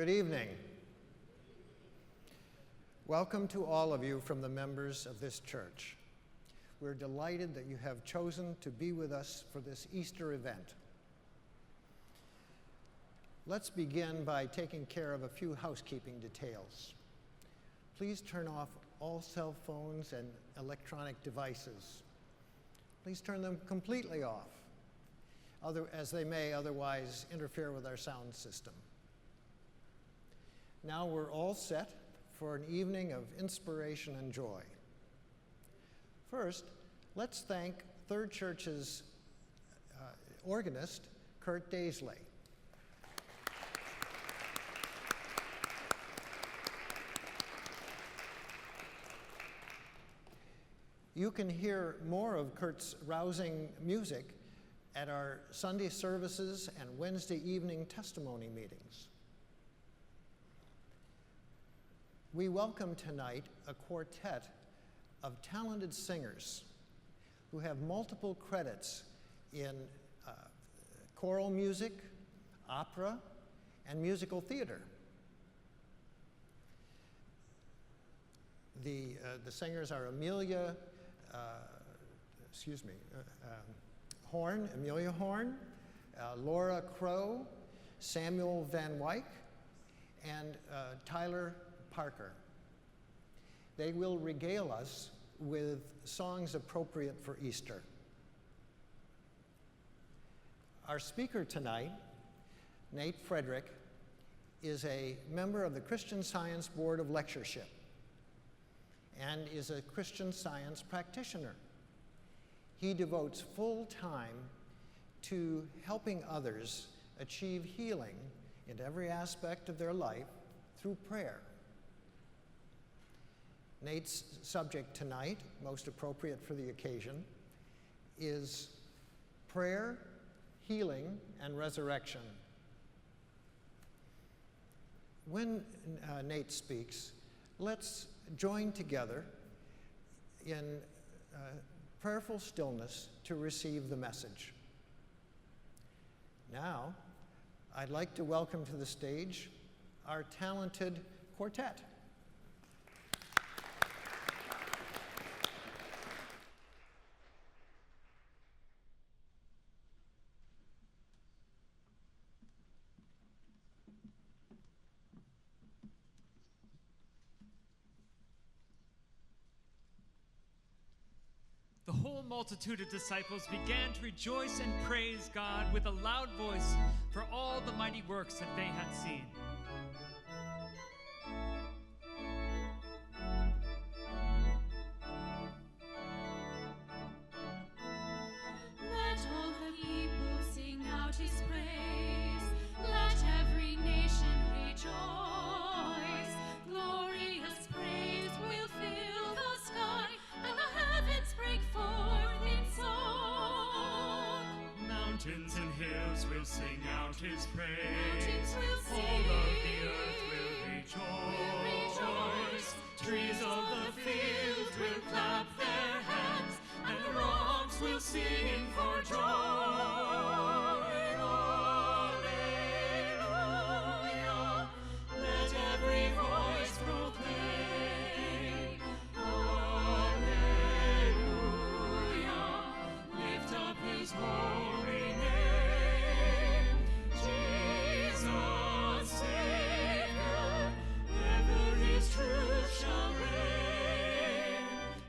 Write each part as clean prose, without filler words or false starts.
Good evening. Welcome to all of you from the members of this church. We're delighted that you have chosen to be with us for this Easter event. Let's begin by taking care of a few housekeeping details. Please turn off all cell phones and electronic devices. Please turn them completely off, as they may otherwise interfere with our sound system. Now we're all set for an evening of inspiration and joy. First, let's thank Third Church's organist, Kurt Daisley. You can hear more of Kurt's rousing music at our Sunday services and Wednesday evening testimony meetings. We welcome tonight a quartet of talented singers who have multiple credits in choral music, opera, and musical theater. The singers are Amelia Horn, Laura Crow, Samuel Van Wyck, and Tyler Parker. They will regale us with songs appropriate for Easter. Our speaker tonight, Nate Frederick, is a member of the Christian Science Board of Lectureship and is a Christian Science practitioner. He devotes full time to helping others achieve healing in every aspect of their life through prayer. Nate's subject tonight, most appropriate for the occasion, is prayer, healing, and resurrection. When Nate speaks, let's join together in prayerful stillness to receive the message. Now, I'd like to welcome to the stage our talented quartet. The whole multitude of disciples began to rejoice and praise God with a loud voice for all the mighty works that they had seen. Let all the people sing out his praise. Let every nation rejoice. Glorious praise will fill the sky, and the heavens break forth in song. Mountains and hills will sing out his praise. Mountains will All sing. of the earth will rejoice. Trees of the field will clap their hands, and the rocks will sing for joy. Alleluia. Let every voice proclaim. Alleluia. Lift up his holy name. Jesus, Savior, ever his truth shall reign.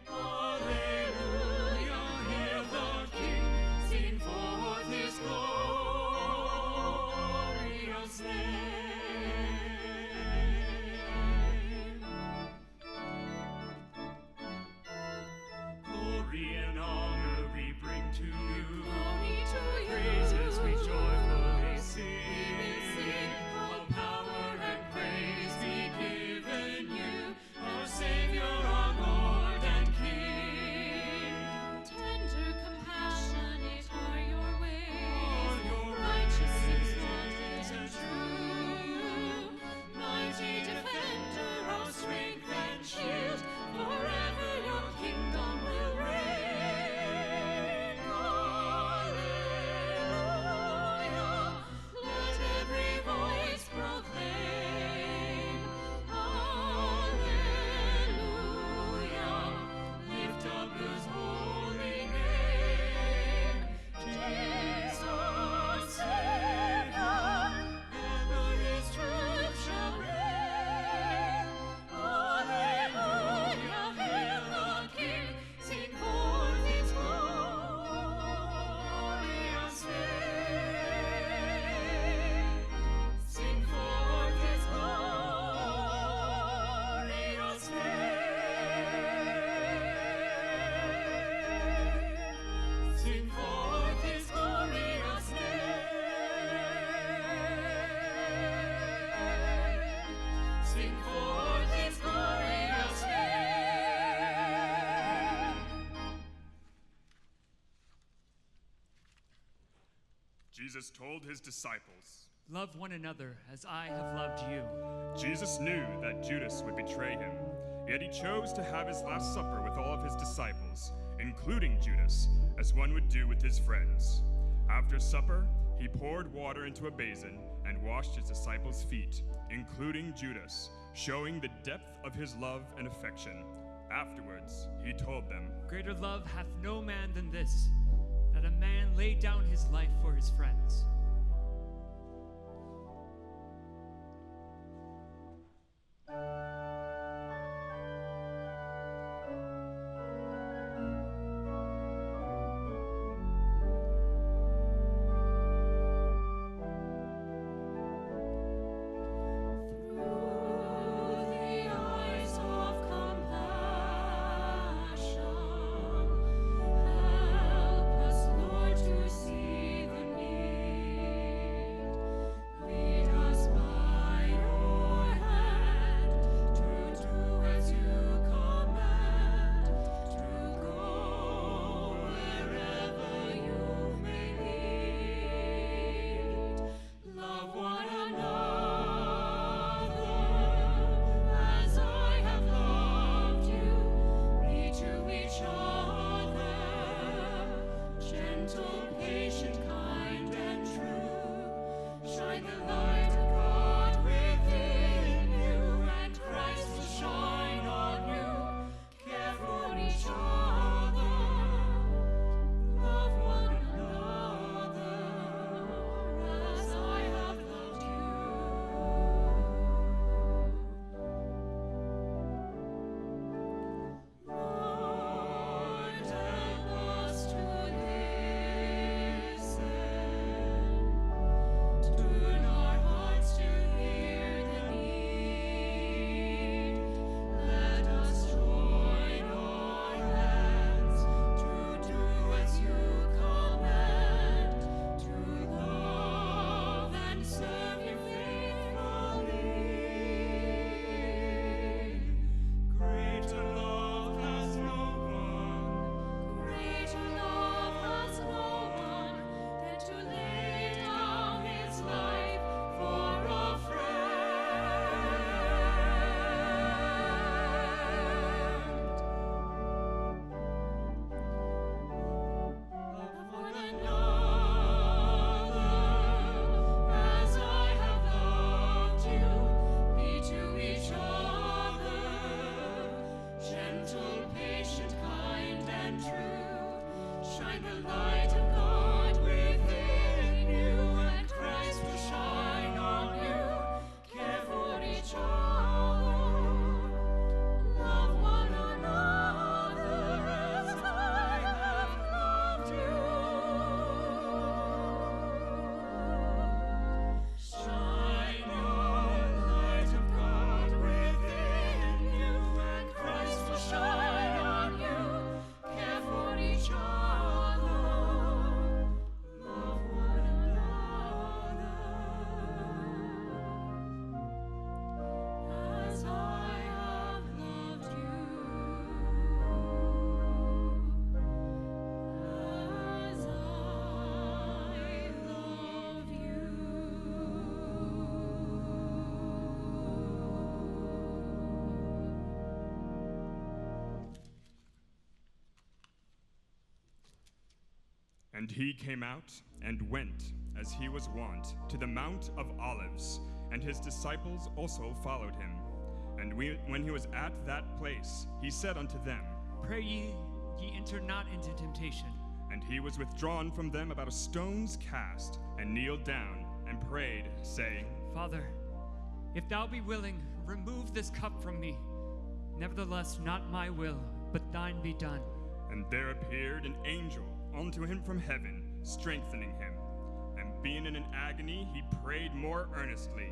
Alleluia. Hear the King sing for Jesus told his disciples, Love one another as I have loved you. Jesus knew that Judas would betray him, yet he chose to have his Last Supper with all of his disciples, including Judas, as one would do with his friends. After supper, he poured water into a basin and washed his disciples' feet, including Judas, showing the depth of his love and affection. Afterwards, he told them, Greater love hath no man than this, that a man lay down his life for his friends. And he came out and went, as he was wont, to the Mount of Olives, and his disciples also followed him. And when he was at that place, he said unto them, Pray ye enter not into temptation. And he was withdrawn from them about a stone's cast, and kneeled down, and prayed, saying, Father, if thou be willing, remove this cup from me. Nevertheless, not my will, but thine be done. And there appeared an angel unto him from heaven, strengthening him. And being in an agony, he prayed more earnestly,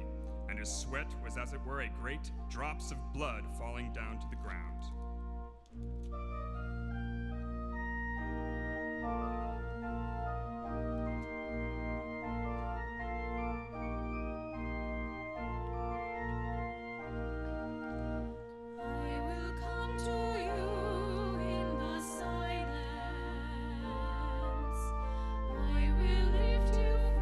and his sweat was as it were a great drops of blood falling down to the ground. I will lift you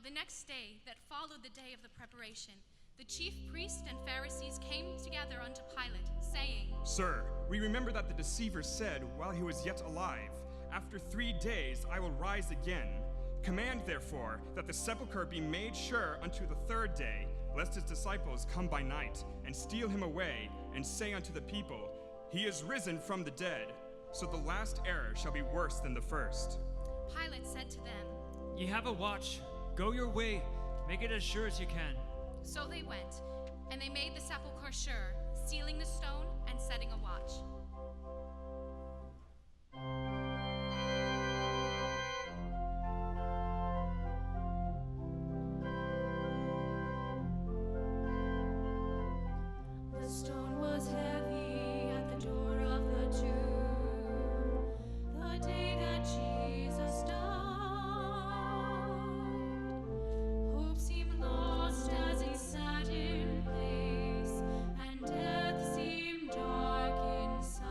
the next day that followed the day of the preparation, the chief priests and Pharisees came together unto Pilate, saying, Sir, we remember that the deceiver said while he was yet alive, After 3 days I will rise again. Command, therefore, that the sepulchre be made sure unto the 3rd day, lest his disciples come by night, and steal him away, and say unto the people, He is risen from the dead. So the last error shall be worse than the first. Pilate said to them, Ye have a watch. Go your way. Make it as sure as you can. So they went, and they made the sepulchre sure, sealing the stone and setting a watch. The stone was heavy at the door of the tomb, the day that Jesus died. Hope seemed lost as he sat in place, and death seemed dark inside.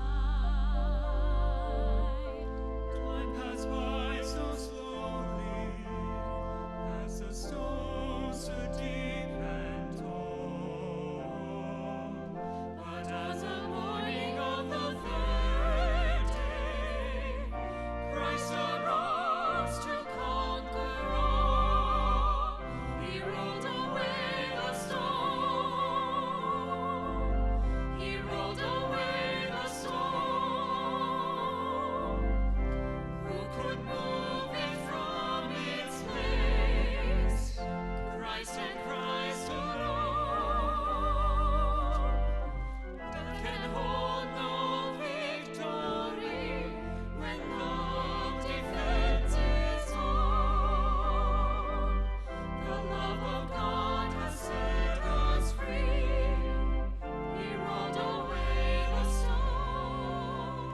Time passed by so slowly as the stone stood deep and tall. But as the morning of the 3rd day, Christ arose to conquer all. He rolled away the stone. He rolled away the stone. Who could move it from its place? Christ and Christ alone. Death can hold no victory when love defends its own. The love of God has set us free. He rolled away the stone.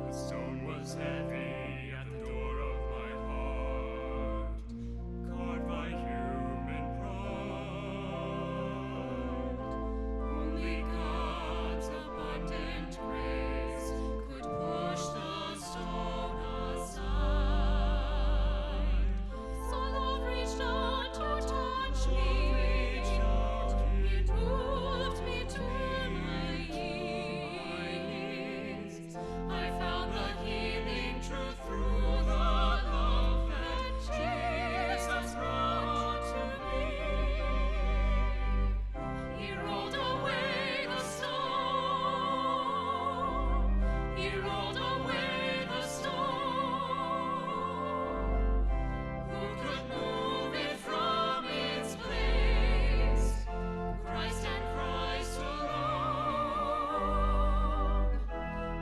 The stone was heavy at the door of my heart, carved by human pride. Only God's abundant grace could push the stone aside. So love reached out to touch me. It moved me to my knees. I found the healing truth through the love that Jesus brought to me. He rolled away the stone. He rolled away the stone. Who could move it from its place? Christ and Christ alone.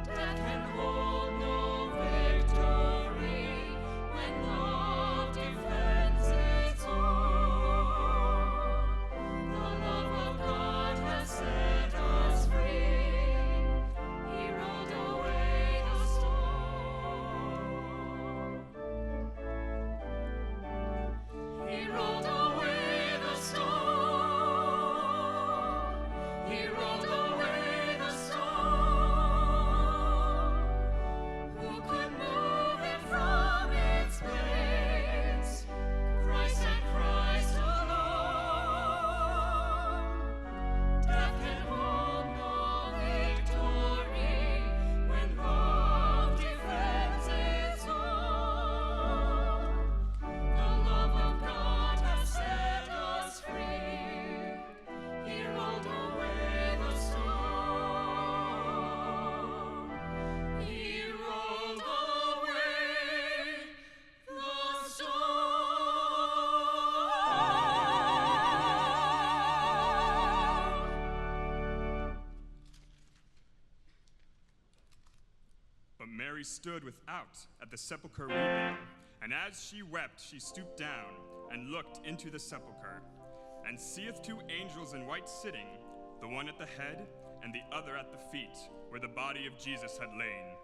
Death can hold no victory when love defends its own. The love of God has set us free. He rolled away the stone. He rolled away the stone. He rolled away the stone. Who could move it from its place? Christ and Christ alone. Death can hold no victory when love defends its own. The love of God has set us free. He rolled away the stone. He rolled away the stone. But Mary stood without at the sepulchre weeping, and as she wept, she stooped down and looked into the sepulchre, and seeth 2 angels in white sitting, the one at the head and the other at the feet, where the body of Jesus had lain.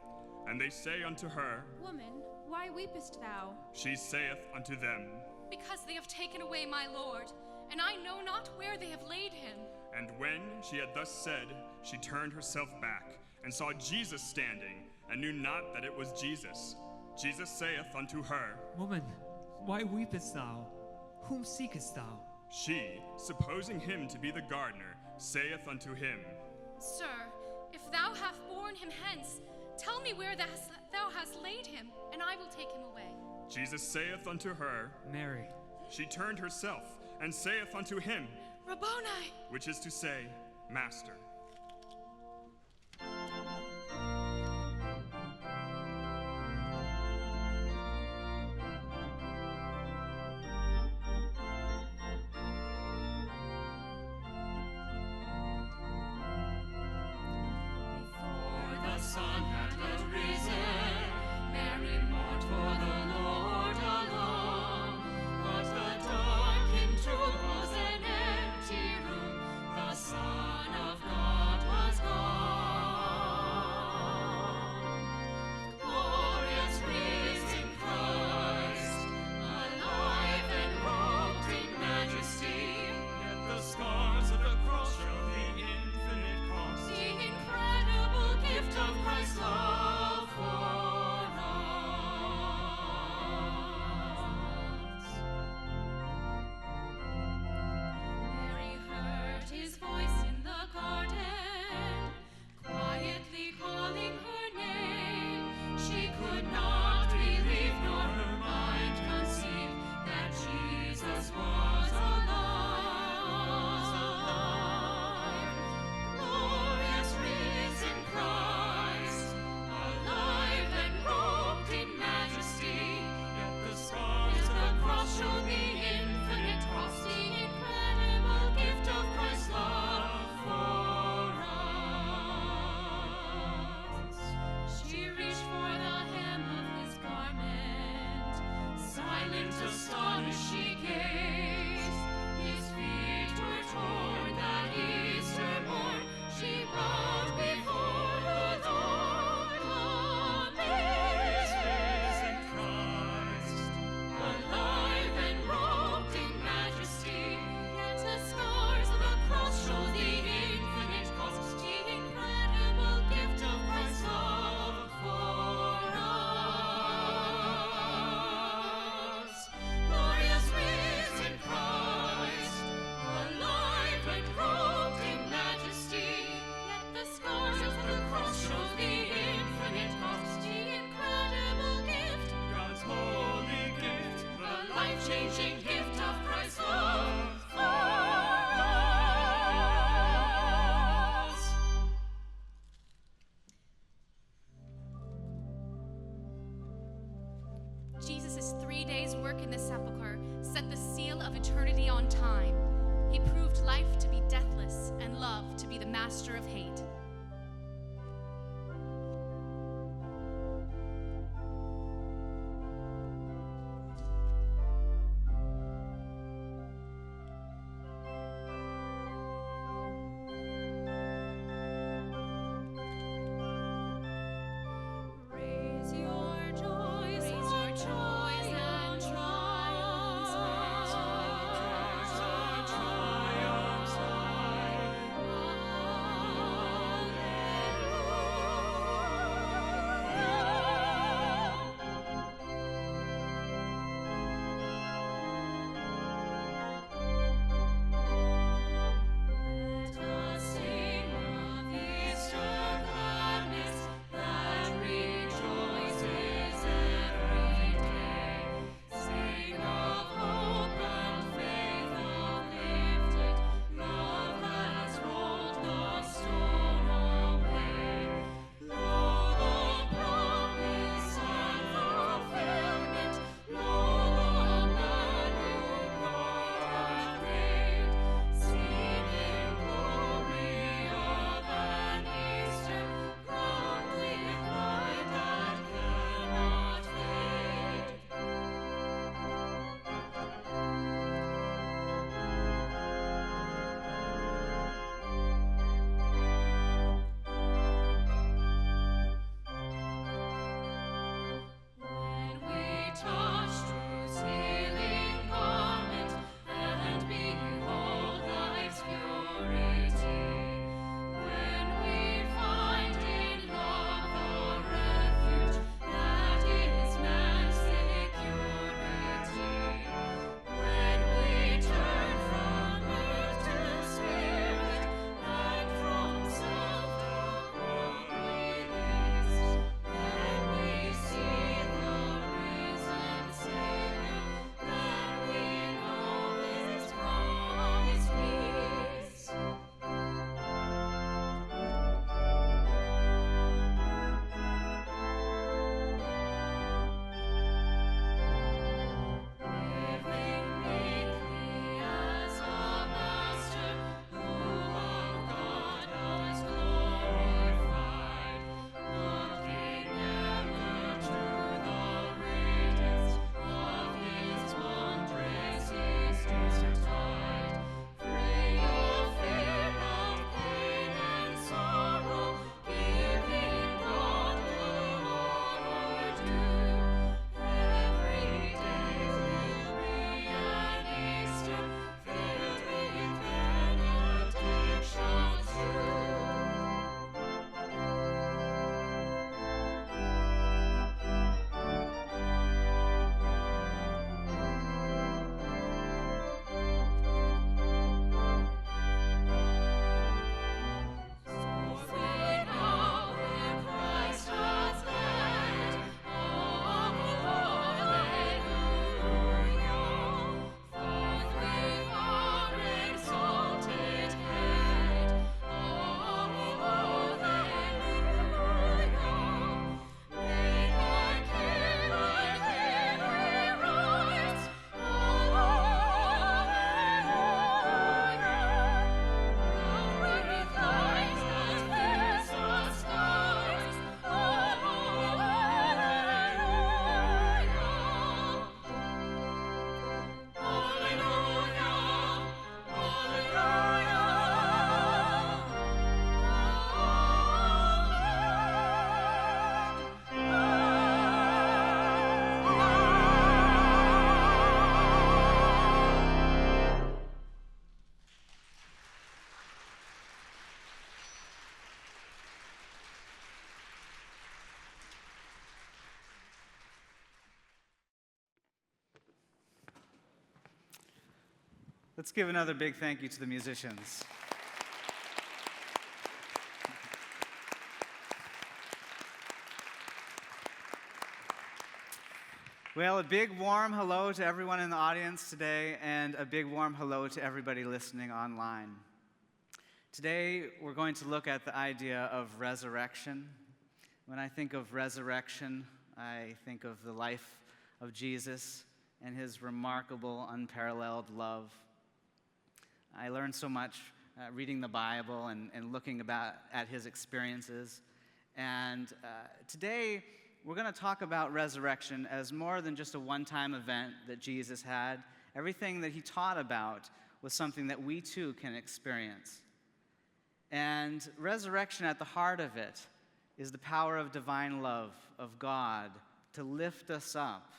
And they say unto her, Woman, why weepest thou? She saith unto them, Because they have taken away my Lord, and I know not where they have laid him. And when she had thus said, she turned herself back, and saw Jesus standing, and knew not that it was Jesus. Jesus saith unto her, Woman, why weepest thou? Whom seekest thou? She, supposing him to be the gardener, saith unto him, Sir, if thou hast borne him hence, tell me where thou hast laid him, and I will take him away. Jesus saith unto her, Mary. She turned herself, and saith unto him, Rabboni! which is to say, Master. Before the sun had arisen, Mary mourned for the Lord alone. But the darkened tomb was an empty room. The Son of God was gone. Glorious risen Christ, alive and robed in majesty. Yet the scars of the cross show the infinite cost. The incredible gift of Christ's love for us. Mary heard his voice in the garden, quietly calling her name. She could not believe, nor her mind conceive, that Jesus was alive. Glorious risen Christ, alive and robed in majesty. Yet the scars Yet of the cross showed the infinite cost, the incredible gift of Christ's love for us. She reached for the hem of his garment, silent, astonished, she gazed. His feet were torn that Easter morn. She bowed before the Lord, amazed. risen Christ. Alive and robed in majesty, yet the scars of the cross show the infinite cost, the incredible gift of Christ's love for us. Glorious risen Christ, alive and robed in majesty, yet the scars of the cross show the infinite cost, the incredible gift, God's holy gift. the life-changing gift of Christ's love for us. Jesus' 3 days' work in the sepulchre set the seal of eternity on time. He proved life to be deathless and love to be the master of hate. Raise your joys and triumphs. Let's give another big thank you to the musicians. Well, a big warm hello to everyone in the audience today, and a big warm hello to everybody listening online. Today, we're going to look at the idea of resurrection. When I think of resurrection, I think of the life of Jesus and his remarkable, unparalleled love. I learned so much reading the Bible and looking at his experiences. And today, we're going to talk about resurrection as more than just a one-time event that Jesus had. Everything that he taught about was something that we too can experience. And resurrection, at the heart of it, is the power of divine love, of God, to lift us up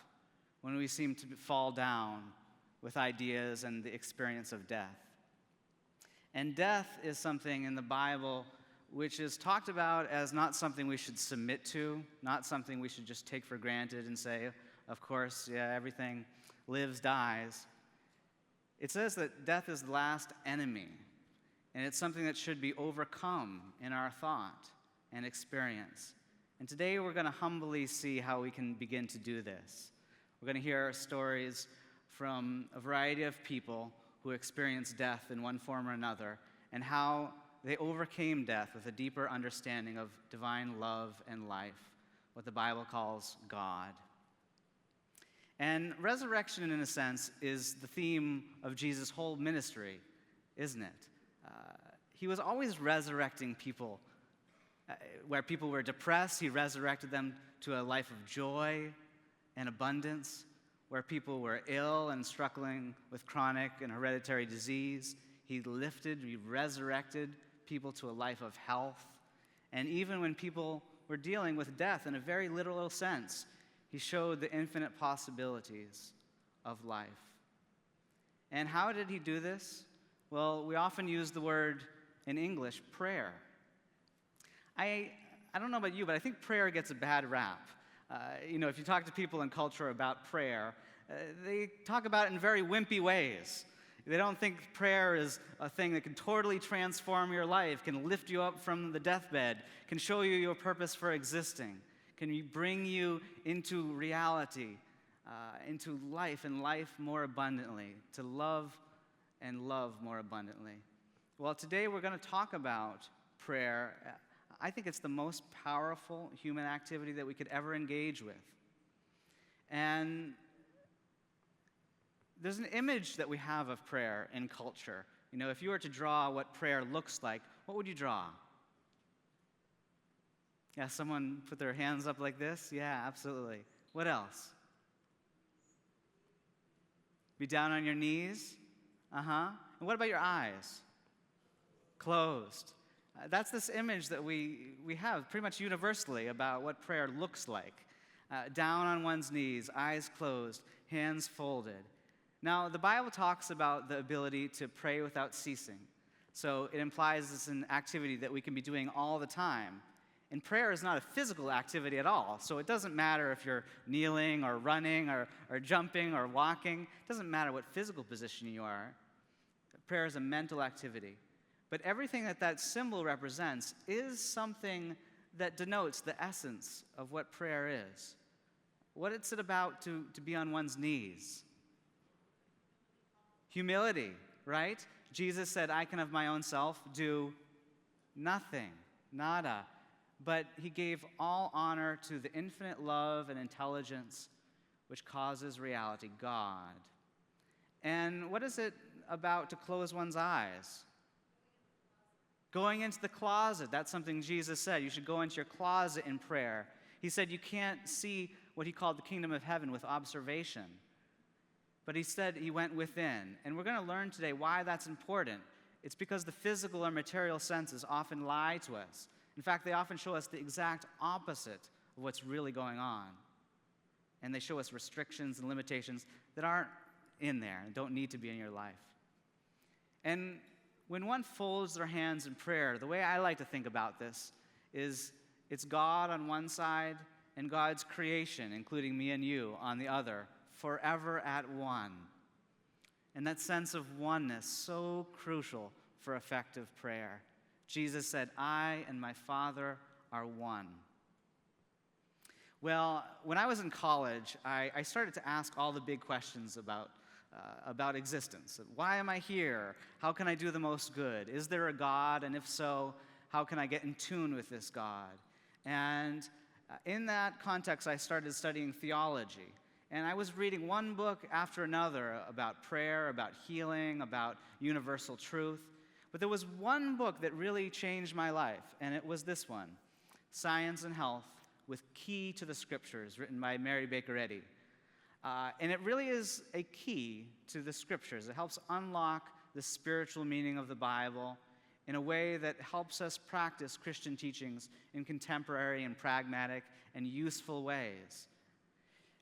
when we seem to fall down with ideas and the experience of death. And death is something in the Bible which is talked about as not something we should submit to, not something we should just take for granted and say, of course, yeah, everything lives, dies. It says that death is the last enemy, and it's something that should be overcome in our thought and experience. And today we're going to humbly see how we can begin to do this. We're going to hear stories from a variety of people who experienced death in one form or another, and how they overcame death with a deeper understanding of divine love and life, what the Bible calls God. And resurrection, in a sense, is the theme of Jesus' whole ministry, isn't it? He was always resurrecting people. Where people were depressed, he resurrected them to a life of joy and abundance. Where people were ill and struggling with chronic and hereditary disease, he resurrected people to a life of health. And even when people were dealing with death in a very literal sense, he showed the infinite possibilities of life. And how did he do this? Well, we often use the word in English, prayer. I don't know about you, but I think prayer gets a bad rap. If you talk to people in culture about prayer, they talk about it in very wimpy ways. They don't think prayer is a thing that can totally transform your life, can lift you up from the deathbed, can show you your purpose for existing, can bring you into reality, into life and life more abundantly, to love and love more abundantly. Well, today we're going to talk about prayer. I think it's the most powerful human activity that we could ever engage with. And there's an image that we have of prayer in culture. If you were to draw what prayer looks like, what would you draw? Yeah, someone put their hands up like this? Yeah, absolutely. What else? Be down on your knees? And what about your eyes? Closed. That's this image that we have pretty much universally about what prayer looks like. Down on one's knees, eyes closed, hands folded. Now, the Bible talks about the ability to pray without ceasing. So it implies it's an activity that we can be doing all the time. And prayer is not a physical activity at all. So it doesn't matter if you're kneeling or running or jumping or walking. It doesn't matter what physical position you are. Prayer is a mental activity. But everything that symbol represents is something that denotes the essence of what prayer is. What is it about to be on one's knees? Humility, right? Jesus said, I can of my own self do nothing, nada. But he gave all honor to the infinite love and intelligence which causes reality, God. And what is it about to close one's eyes? Going into the closet, that's something Jesus said. You should go into your closet in prayer. He said you can't see what he called the kingdom of heaven with observation. But he said he went within. And we're going to learn today why that's important. It's because the physical or material senses often lie to us. In fact, they often show us the exact opposite of what's really going on. And they show us restrictions and limitations that aren't in there and don't need to be in your life. And when one folds their hands in prayer, the way I like to think about this is it's God on one side and God's creation, including me and you, on the other, forever at one. And that sense of oneness, so crucial for effective prayer. Jesus said, "I and my Father are one." Well, when I was in college, I started to ask all the big questions about existence. Why am I here? How can I do the most good? Is there a God? And if so, how can I get in tune with this God? And in that context, I started studying theology. And I was reading one book after another about prayer, about healing, about universal truth. But there was one book that really changed my life, and it was this one, Science and Health with Key to the Scriptures, written by Mary Baker Eddy. And it really is a key to the Scriptures. It helps unlock the spiritual meaning of the Bible in a way that helps us practice Christian teachings in contemporary and pragmatic and useful ways.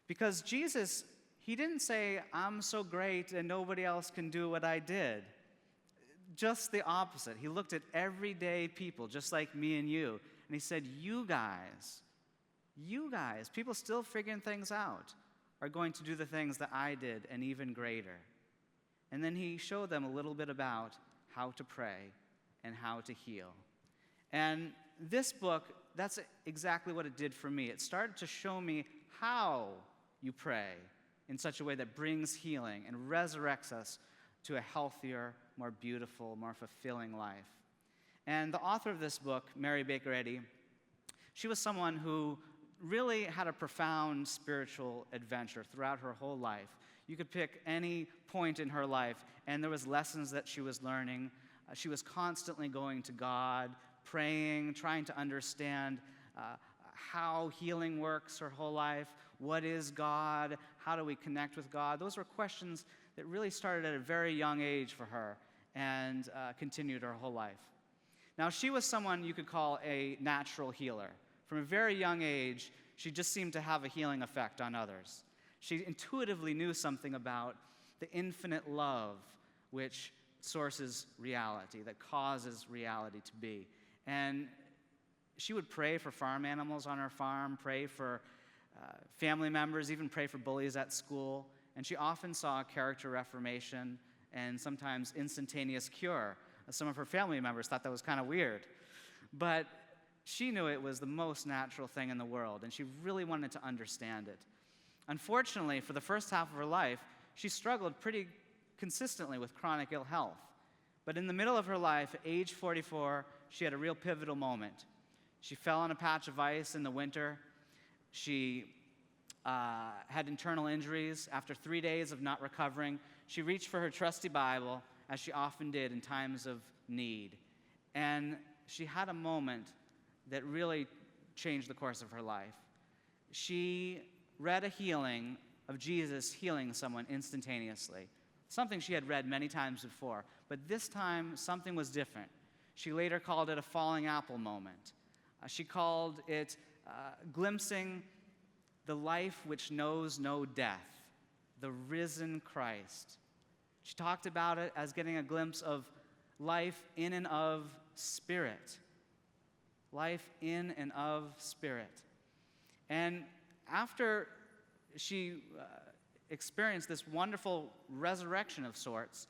Because Jesus, he didn't say, "I'm so great and nobody else can do what I did." Just the opposite. He looked at everyday people, just like me and you, and he said, you guys, people still figuring things out, are going to do the things that I did and even greater. And then he showed them a little bit about how to pray and how to heal. And this book, that's exactly what it did for me. It started to show me how you pray in such a way that brings healing and resurrects us to a healthier, more beautiful, more fulfilling life. And the author of this book, Mary Baker Eddy, she was someone who really had a profound spiritual adventure throughout her whole life. You could pick any point in her life, and there was lessons that she was learning. She was constantly going to God, praying, trying to understand how healing works her whole life. What is God? How do we connect with God? Those were questions that really started at a very young age for her and continued her whole life. Now, she was someone you could call a natural healer. From a very young age, she just seemed to have a healing effect on others. She intuitively knew something about the infinite love which sources reality, that causes reality to be. And she would pray for farm animals on her farm, pray for family members, even pray for bullies at school. And she often saw character reformation and sometimes instantaneous cure. Some of her family members thought that was kind of weird. But she knew it was the most natural thing in the world, and she really wanted to understand it. Unfortunately, for the first half of her life, she struggled pretty consistently with chronic ill health. But in the middle of her life, at age 44, she had a real pivotal moment. She fell on a patch of ice in the winter. She had internal injuries. After 3 days of not recovering, she reached for her trusty Bible, as she often did in times of need. And she had a moment that really changed the course of her life. She read a healing of Jesus healing someone instantaneously, something she had read many times before, but this time something was different. She later called it a falling apple moment. She called it glimpsing the life which knows no death, the risen Christ. She talked about it as getting a glimpse of life in and of spirit. Life in and of spirit. And after she experienced this wonderful resurrection of sorts,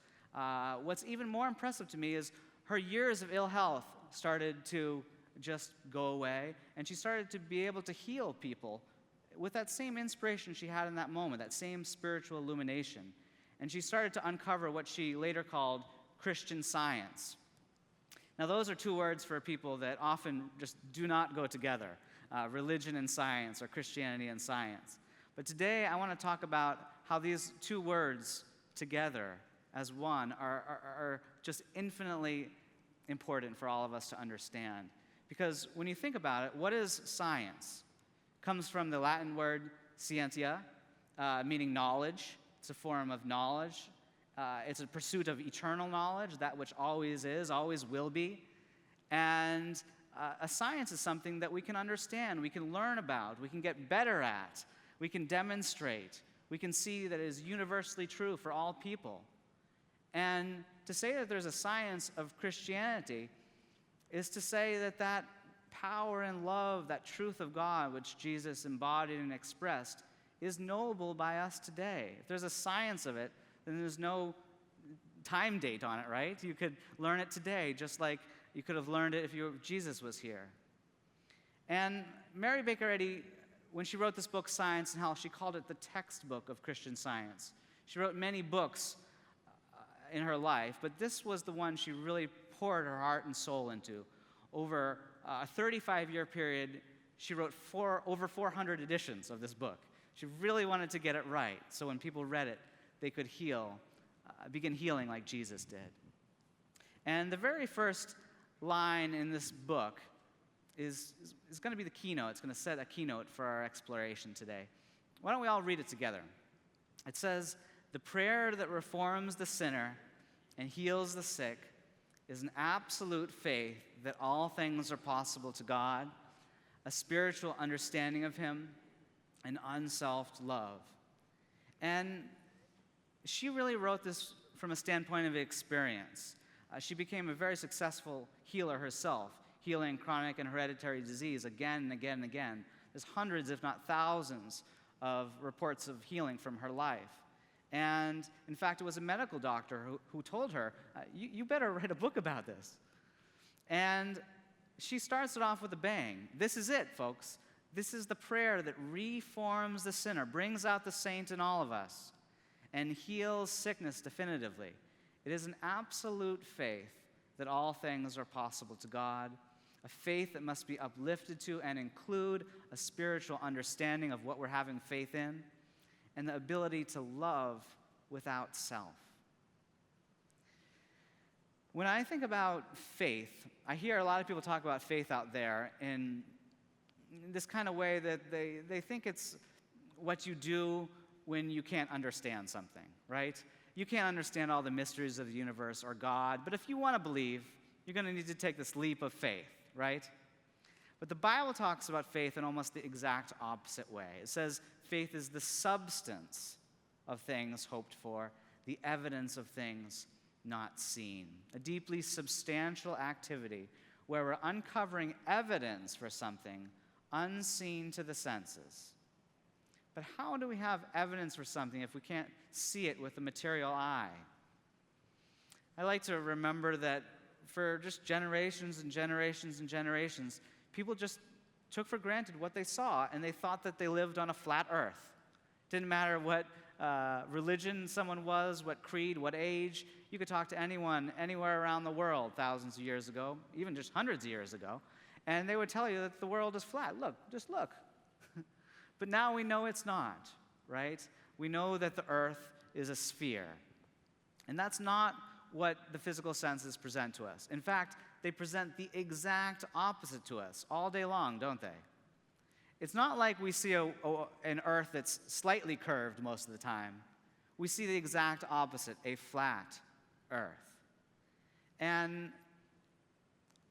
what's even more impressive to me is her years of ill health started to just go away, and she started to be able to heal people with that same inspiration she had in that moment, that same spiritual illumination. And she started to uncover what she later called Christian Science. Now, those are two words for people that often just do not go together, religion and science, or Christianity and science. But today, I want to talk about how these two words together as one are just infinitely important for all of us to understand. Because when you think about it, what is science? It comes from the Latin word scientia, meaning knowledge. It's a form of knowledge. It's a pursuit of eternal knowledge, that which always is, always will be. And a science is something that we can understand, we can learn about, we can get better at, we can demonstrate, we can see that it is universally true for all people. And to say that there's a science of Christianity is to say that that power and love, that truth of God which Jesus embodied and expressed, is knowable by us today. If there's a science of it, then there's no time date on it, right? You could learn it today, just like you could have learned it if Jesus was here. And Mary Baker Eddy, when she wrote this book, Science and Health, she called it the textbook of Christian Science. She wrote many books in her life, but this was the one she really poured her heart and soul into. Over a 35-year period, she wrote over 400 editions of this book. She really wanted to get it right, so when people read it, they could begin healing like Jesus did. And the very first line in this book is going to be the keynote. It's going to set a keynote for our exploration today. Why don't we all read it together? It says, "The prayer that reforms the sinner and heals the sick is an absolute faith that all things are possible to God, a spiritual understanding of Him, and unselfed love." And she really wrote this from a standpoint of experience. She became a very successful healer herself, healing chronic and hereditary disease again and again and again. There's hundreds, if not thousands, of reports of healing from her life. And in fact, it was a medical doctor who told her, you better write a book about this. And she starts it off with a bang. This is it, folks. This is the prayer that reforms the sinner, brings out the saint in all of us, and heals sickness definitively. It is an absolute faith that all things are possible to God, a faith that must be uplifted to and include a spiritual understanding of what we're having faith in, and the ability to love without self. When I think about faith, I hear a lot of people talk about faith out there in this kind of way that they think it's what you do when you can't understand something, right? You can't understand all the mysteries of the universe or God, but if you want to believe, you're going to need to take this leap of faith, right? But the Bible talks about faith in almost the exact opposite way. It says faith is the substance of things hoped for, the evidence of things not seen. A deeply substantial activity where we're uncovering evidence for something unseen to the senses. But how do we have evidence for something if we can't see it with the material eye? I like to remember that for just generations and generations and generations, people just took for granted what they saw, and they thought that they lived on a flat earth. Didn't matter what religion someone was, what creed, what age. You could talk to anyone anywhere around the world thousands of years ago, even just hundreds of years ago, and they would tell you that the world is flat. Look, just look. But now we know it's not, right? We know that the earth is a sphere. And that's not what the physical senses present to us. In fact, they present the exact opposite to us all day long, don't they? It's not like we see an earth that's slightly curved most of the time. We see the exact opposite, a flat earth. And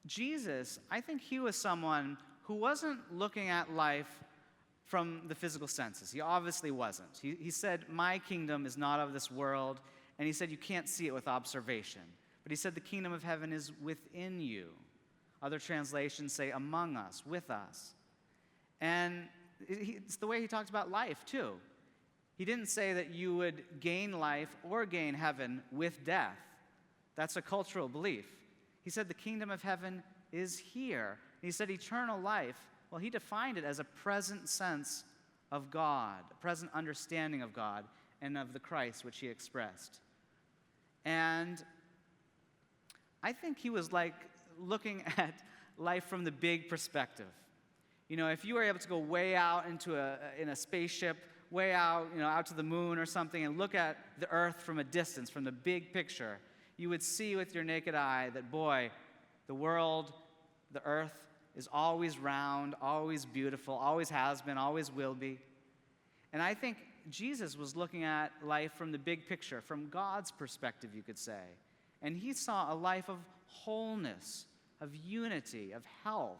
Jesus, I think he was someone who wasn't looking at life from the physical senses. He obviously wasn't. He said, "My kingdom is not of this world," and he said you can't see it with observation. But he said the kingdom of heaven is within you. Other translations say among us, with us. And it's the way he talked about life, too. He didn't say that you would gain life or gain heaven with death. That's a cultural belief. He said the kingdom of heaven is here. He said eternal life, well, he defined it as a present sense of God, a present understanding of God and of the Christ which he expressed. And I think he was like looking at life from the big perspective. You know, if you were able to go way out in a spaceship, way out, out to the moon or something, and look at the earth from a distance, from the big picture, you would see with your naked eye that, boy, the world, the earth, is always round, always beautiful, always has been, always will be. And I think Jesus was looking at life from the big picture, from God's perspective, you could say. And he saw a life of wholeness, of unity, of health,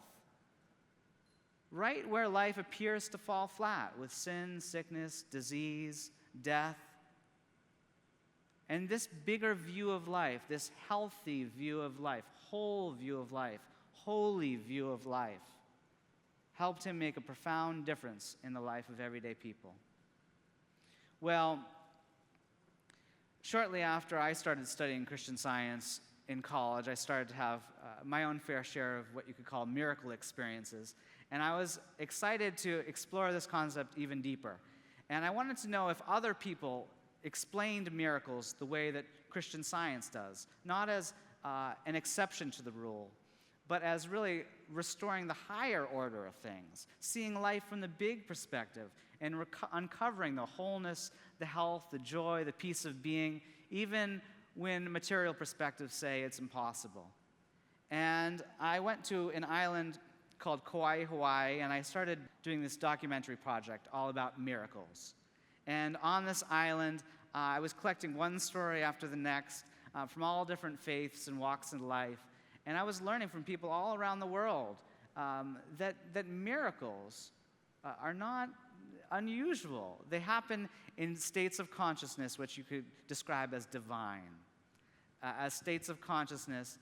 right where life appears to fall flat with sin, sickness, disease, death. And this bigger view of life, this healthy view of life, whole view of life, holy view of life, helped him make a profound difference in the life of everyday people. Well, Shortly after I started studying Christian Science in college, I started to have my own fair share of what you could call miracle experiences. And I was excited to explore this concept even deeper. And I wanted to know if other people explained miracles the way that Christian Science does, not as an exception to the rule, but as really restoring the higher order of things, seeing life from the big perspective, and uncovering the wholeness, the health, the joy, the peace of being, even when material perspectives say it's impossible. And I went to an island called Kauai, Hawaii, and I started doing this documentary project all about miracles. And on this island, I was collecting one story after the next from all different faiths and walks in life. And I was learning from people all around the world that miracles are not unusual. They happen in states of consciousness which you could describe as divine, as states of consciousness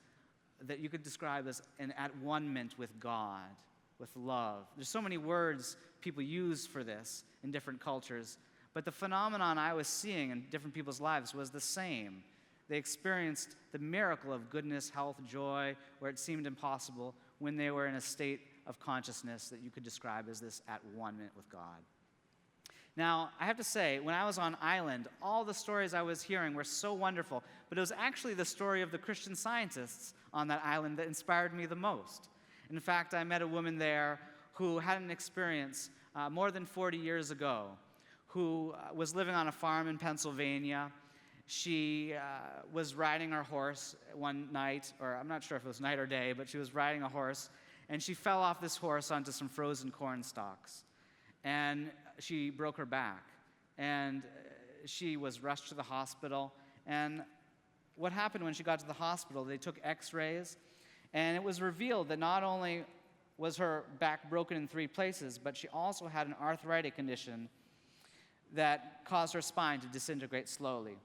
that you could describe as an at one-ment with God, with love. There's so many words people use for this in different cultures, but the phenomenon I was seeing in different people's lives was the same. They experienced the miracle of goodness, health, joy, where it seemed impossible when they were in a state of consciousness that you could describe as this at one-ment with God. Now, I have to say, when I was on island, all the stories I was hearing were so wonderful, but it was actually the story of the Christian Scientists on that island that inspired me the most. In fact, I met a woman there who had an experience more than 40 years ago, who was living on a farm in Pennsylvania. She was riding her horse one night, or I'm not sure if it was night or day, but she was riding a horse, and she fell off this horse onto some frozen corn stalks. And she broke her back, and she was rushed to the hospital. And what happened when she got to the hospital, they took x-rays, and it was revealed that not only was her back broken in 3 places, but she also had an arthritic condition that caused her spine to disintegrate slowly.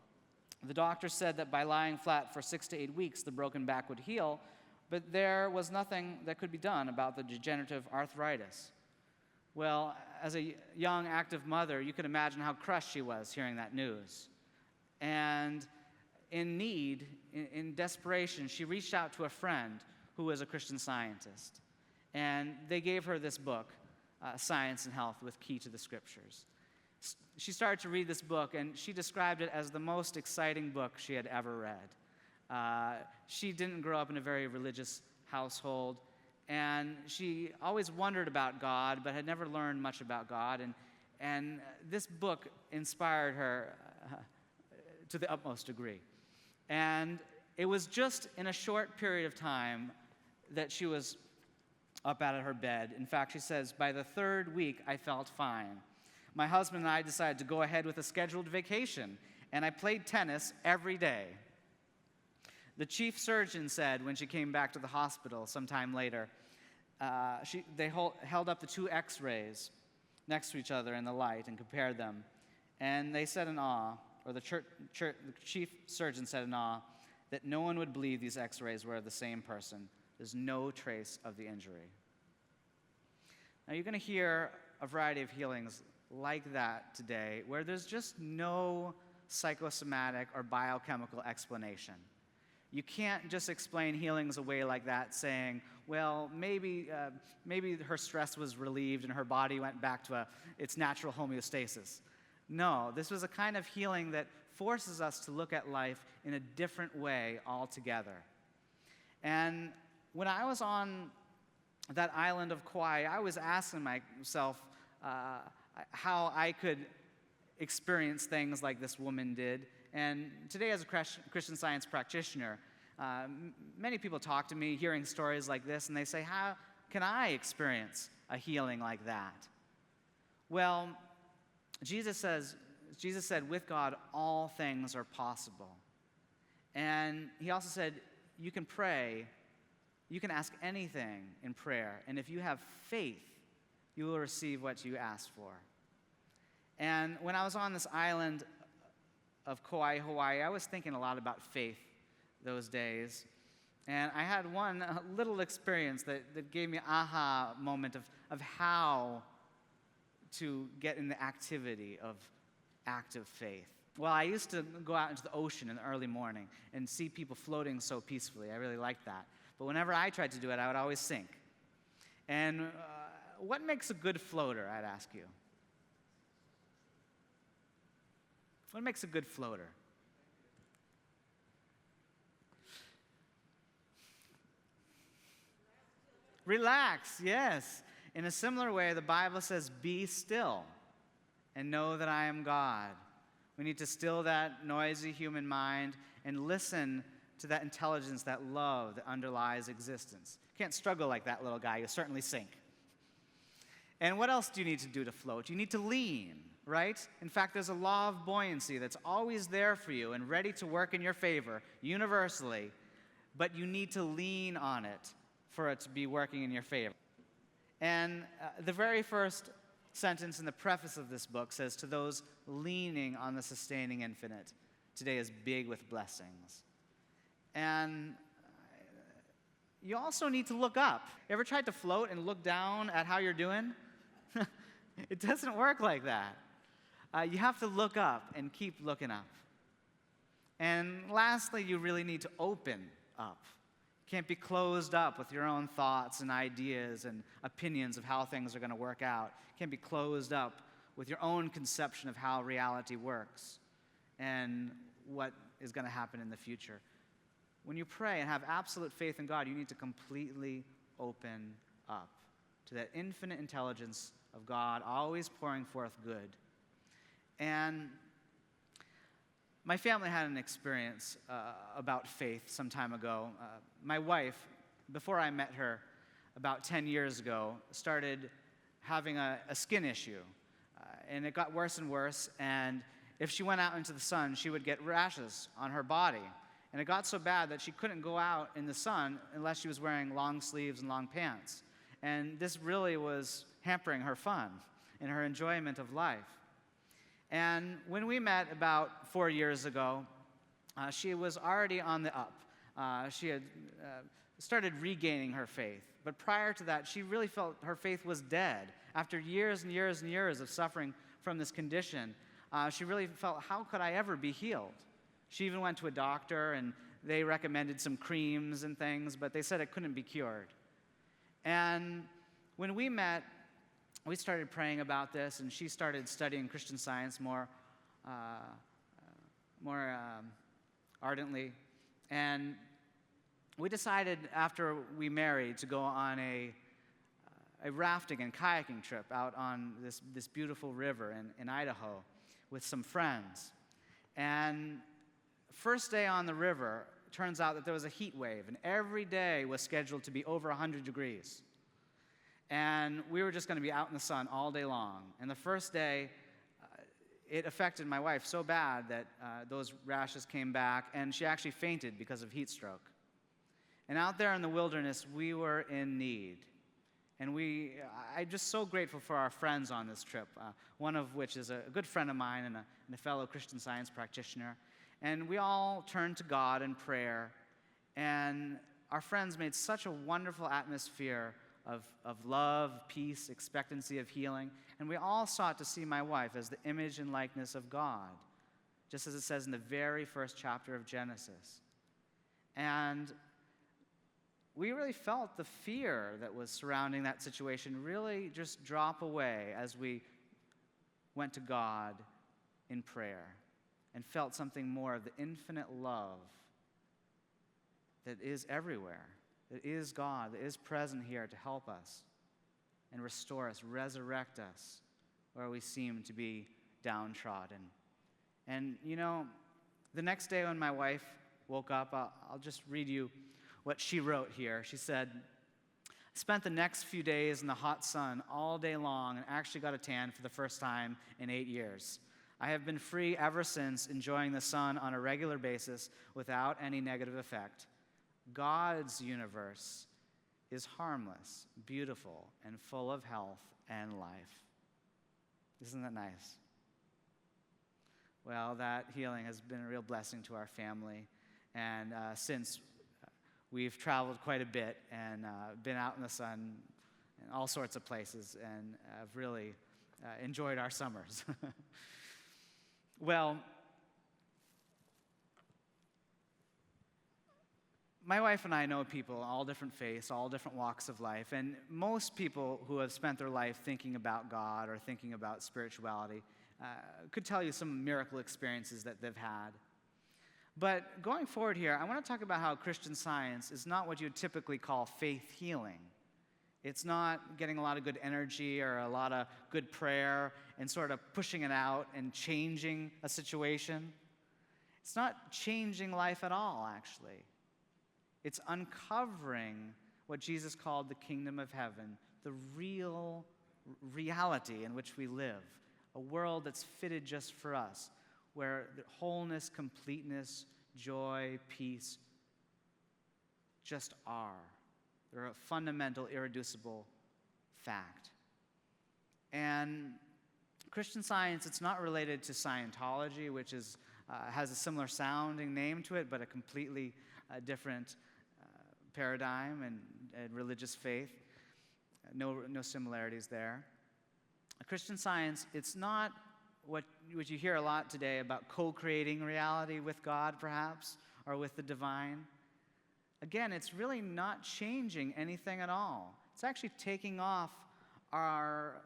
The doctor said that by lying flat for 6 to 8 weeks, the broken back would heal, but there was nothing that could be done about the degenerative arthritis. Well, as a young, active mother, you could imagine how crushed she was hearing that news. And in need, in desperation, she reached out to a friend who was a Christian Scientist. And they gave her this book, Science and Health with Key to the Scriptures. She started to read this book, and she described it as the most exciting book she had ever read. She didn't grow up in a very religious household, and she always wondered about God, but had never learned much about God. And this book inspired her to the utmost degree. And it was just in a short period of time that she was up out of her bed. In fact, she says, by the 3rd week, I felt fine. My husband and I decided to go ahead with a scheduled vacation, and I played tennis every day. The chief surgeon said when she came back to the hospital sometime later, they held up the 2 x-rays next to each other in the light and compared them. And they said in awe, or the chief surgeon said in awe, that no one would believe these x-rays were the same person. There's no trace of the injury. Now you're going to hear a variety of healings like that today, where there's just no psychosomatic or biochemical explanation. You can't just explain healings away like that, saying, well, maybe her stress was relieved and her body went back to its natural homeostasis. No, this was a kind of healing that forces us to look at life in a different way altogether. And when I was on that island of Kauai, I was asking myself how I could experience things like this woman did. And today, as a Christian Science practitioner, many people talk to me hearing stories like this, and they say, how can I experience a healing like that? Well, Jesus said, with God, all things are possible. And he also said, you can pray, you can ask anything in prayer, and if you have faith, you will receive what you ask for. And when I was on this island of Kauai, Hawaii, I was thinking a lot about faith those days. And I had one little experience that gave me an aha moment of how to get in the activity of active faith. Well, I used to go out into the ocean in the early morning and see people floating so peacefully. I really liked that. But whenever I tried to do it, I would always sink. And what makes a good floater, I'd ask you? What makes a good floater? Relax, yes. In a similar way, the Bible says, be still and know that I am God. We need to still that noisy human mind and listen to that intelligence, that love that underlies existence. You can't struggle like that little guy. You'll certainly sink. And what else do you need to do to float? You need to lean, right? In fact, there's a law of buoyancy that's always there for you and ready to work in your favor universally, but you need to lean on it for it to be working in your favor. And the very first sentence in the preface of this book says, to those leaning on the sustaining infinite, today is big with blessings. And you also need to look up. You ever tried to float and look down at how you're doing? It doesn't work like that. You have to look up and keep looking up. And lastly, you really need to open up. You can't be closed up with your own thoughts and ideas and opinions of how things are going to work out. You can't be closed up with your own conception of how reality works and what is going to happen in the future. When you pray and have absolute faith in God, you need to completely open up to that infinite intelligence of God, always pouring forth good. And my family had an experience about faith some time ago. My wife, before I met her about 10 years ago, started having a skin issue. And it got worse and worse, and if she went out into the sun, she would get rashes on her body. And it got so bad that she couldn't go out in the sun unless she was wearing long sleeves and long pants. And this really was hampering her fun and her enjoyment of life. And when we met about 4 years ago, she was already on the up. She had started regaining her faith. But prior to that, she really felt her faith was dead. After years and years and years of suffering from this condition, she really felt, how could I ever be healed? She even went to a doctor, and they recommended some creams and things, but they said it couldn't be cured. And when we met, we started praying about this, and she started studying Christian Science more ardently. And we decided after we married to go on a rafting and kayaking trip out on this beautiful river in Idaho with some friends. And first day on the river, turns out that there was a heat wave, and every day was scheduled to be over 100 degrees. And we were just going to be out in the sun all day long. And the first day, it affected my wife so bad that those rashes came back, and she actually fainted because of heat stroke. And out there in the wilderness, we were in need. And I'm just so grateful for our friends on this trip, one of which is a good friend of mine and a fellow Christian Science practitioner. And we all turned to God in prayer, and our friends made such a wonderful atmosphere of love, peace, expectancy of healing. And we all sought to see my wife as the image and likeness of God, just as it says in the very first chapter of Genesis. And we really felt the fear that was surrounding that situation really just drop away as we went to God in prayer and felt something more of the infinite love that is everywhere, that is God, that is present here to help us and restore us, resurrect us where we seem to be downtrodden. And you know, the next day when my wife woke up, I'll just read you what she wrote here. She said, "I spent the next few days in the hot sun all day long and actually got a tan for the first time in 8 years. I have been free ever since, enjoying the sun on a regular basis without any negative effect. God's universe is harmless, beautiful, and full of health and life." Isn't that nice? Well, that healing has been a real blessing to our family. And since we've traveled quite a bit and been out in the sun in all sorts of places and have really enjoyed our summers. Well, My wife and I know people, all different faiths, all different walks of life, and most people who have spent their life thinking about God or thinking about spirituality could tell you some miracle experiences that they've had. But going forward here, I want to talk about how Christian Science is not what you would typically call faith healing. It's not getting a lot of good energy or a lot of good prayer and sort of pushing it out and changing a situation. It's not changing life at all, actually. It's uncovering what Jesus called the kingdom of heaven, the real reality in which we live, a world that's fitted just for us, where the wholeness, completeness, joy, peace just are. They're a fundamental, irreducible fact. And Christian Science, it's not related to Scientology, which has a similar sounding name to it, but a completely different paradigm and religious faith. No similarities there. Christian Science, it's not what you hear a lot today about co-creating reality with God, perhaps, or with the divine. Again, it's really not changing anything at all. It's actually taking off our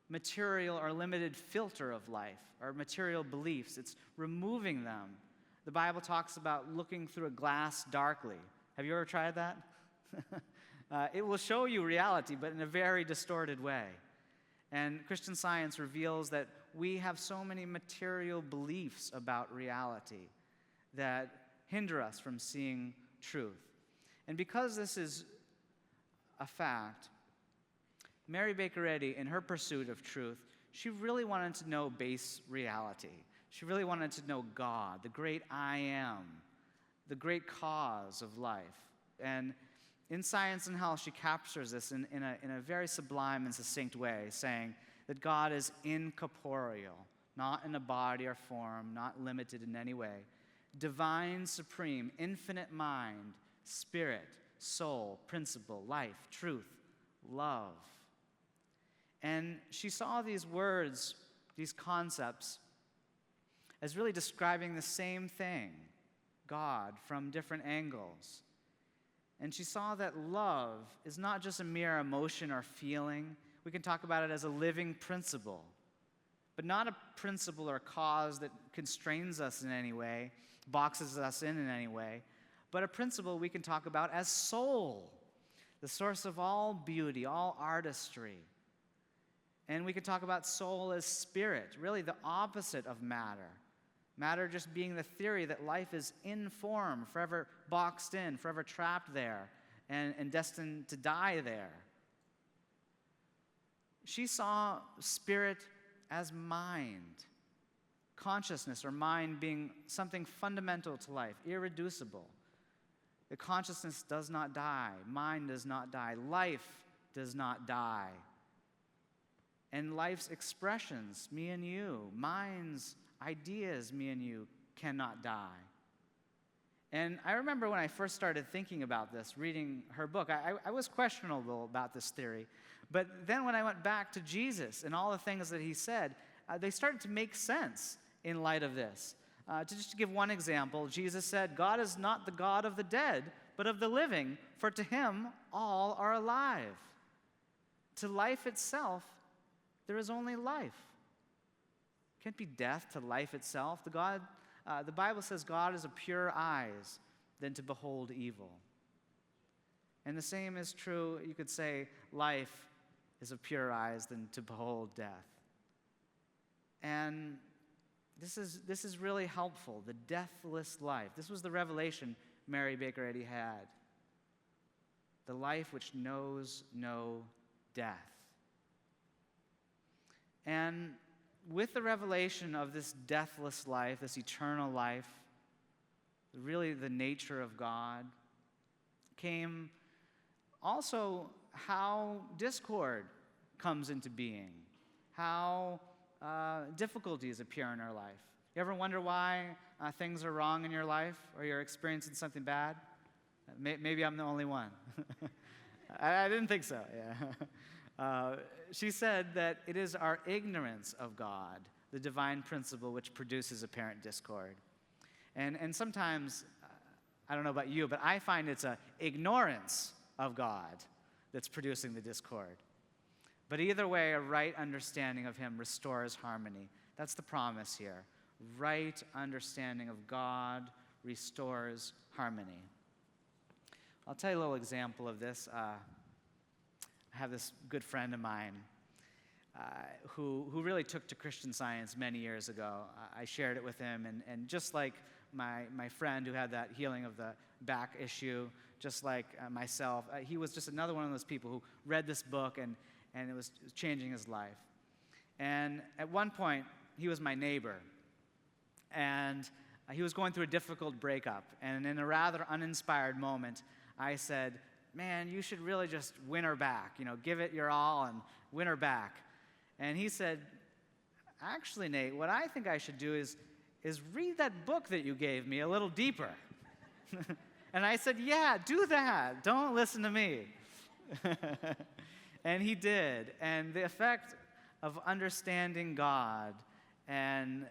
material or limited filter of life, our material beliefs. It's removing them. The Bible talks about looking through a glass darkly. Have you ever tried that? It will show you reality, but in a very distorted way. And Christian Science reveals that we have so many material beliefs about reality that hinder us from seeing truth. And because this is a fact, Mary Baker Eddy, in her pursuit of truth, she really wanted to know base reality. She really wanted to know God, the great I am, the great cause of life. And in Science and Health, she captures this in a very sublime and succinct way, saying that God is incorporeal, not in a body or form, not limited in any way, divine, supreme, infinite mind, spirit, soul, principle, life, truth, love. And she saw these words, these concepts, as really describing the same thing, God, from different angles. And she saw that love is not just a mere emotion or feeling. We can talk about it as a living principle, but not a principle or cause that constrains us in any way, boxes us in any way, but a principle we can talk about as soul, the source of all beauty, all artistry. And we could talk about soul as spirit, really the opposite of matter. Matter just being the theory that life is in form, forever boxed in, forever trapped there, and destined to die there. She saw spirit as mind, consciousness or mind being something fundamental to life, irreducible. The consciousness does not die, mind does not die, life does not die. And life's expressions, me and you, mind's ideas, me and you, cannot die. And I remember when I first started thinking about this, reading her book, I was questionable about this theory. But then when I went back to Jesus and all the things that he said, they started to make sense in light of this. To give one example, Jesus said, God is not the God of the dead, but of the living, for to him all are alive. To life itself, there is only life. Can't be death to life itself. The Bible says God is a purer eyes than to behold evil. And the same is true, you could say, life is of purer eyes than to behold death. And this is really helpful, the deathless life. This was the revelation Mary Baker Eddy had. The life which knows no death. And with the revelation of this deathless life, this eternal life, really the nature of God, came also how discord comes into being, how difficulties appear in our life. You ever wonder why things are wrong in your life or you're experiencing something bad? Maybe I'm the only one. I didn't think so, yeah. She said that it is our ignorance of God, the divine principle, which produces apparent discord. And sometimes I don't know about you, but I find it's an ignorance of God that's producing the discord. But either way, a right understanding of him restores harmony. That's the promise here. Right understanding of God restores harmony. I'll tell you a little example of this. I have this good friend of mine who really took to Christian Science many years ago. I shared it with him, and just like my friend who had that healing of the back issue, just like myself, he was just another one of those people who read this book, and it was changing his life. And at one point, he was my neighbor, and he was going through a difficult breakup. And in a rather uninspired moment, I said, man, you should really just win her back. Give it your all and win her back. And he said, actually, Nate, what I think I should do is read that book that you gave me a little deeper. And I said, yeah, do that. Don't listen to me. And he did. And the effect of understanding God and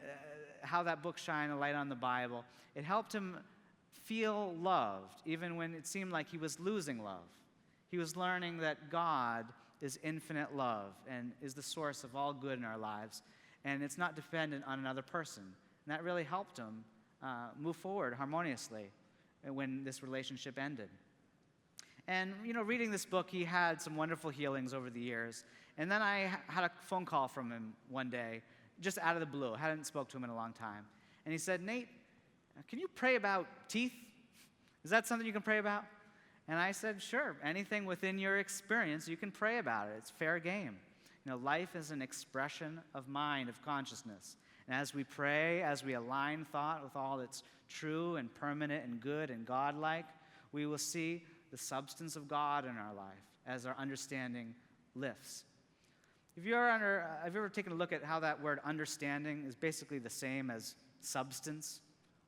how that book shined a light on the Bible, it helped him feel loved, even when it seemed like he was losing love. He was learning that God is infinite love and is the source of all good in our lives, and it's not dependent on another person. And that really helped him move forward harmoniously when this relationship ended. And, reading this book, he had some wonderful healings over the years. And then I had a phone call from him one day, just out of the blue. I hadn't spoke to him in a long time. And he said, Nate, can you pray about teeth? Is that something you can pray about? And I said, sure. Anything within your experience, you can pray about it. It's fair game. Life is an expression of mind, of consciousness. And as we pray, as we align thought with all that's true and permanent and good and godlike, we will see the substance of God in our life as our understanding lifts. Have you ever taken a look at how that word understanding is basically the same as substance?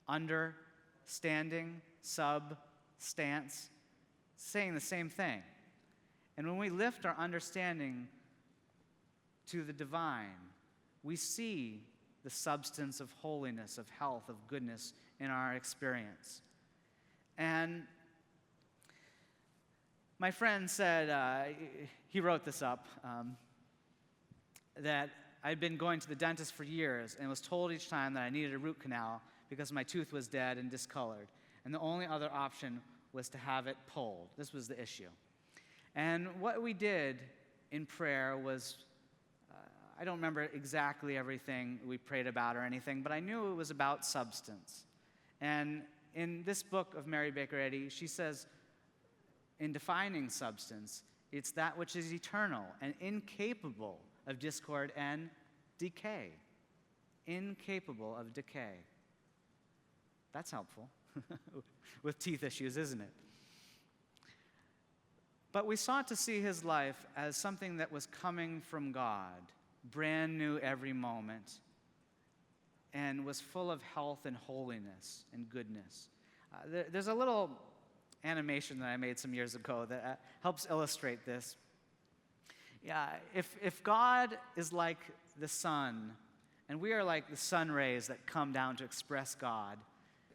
Understanding, substance, saying the same thing. And when we lift our understanding to the divine, we see the substance of holiness, of health, of goodness in our experience. And my friend said, he wrote this up, that I'd been going to the dentist for years and was told each time that I needed a root canal because my tooth was dead and discolored. And the only other option was to have it pulled. This was the issue. And what we did in prayer was, I don't remember exactly everything we prayed about or anything, but I knew it was about substance. And in this book of Mary Baker Eddy, she says, in defining substance, it's that which is eternal and incapable of discord and decay. Incapable of decay. That's helpful with teeth issues, isn't it? But we sought to see his life as something that was coming from God, brand new every moment, and was full of health and holiness and goodness. There's a little animation that I made some years ago that helps illustrate this. Yeah, if God is like the sun, and we are like the sun rays that come down to express God,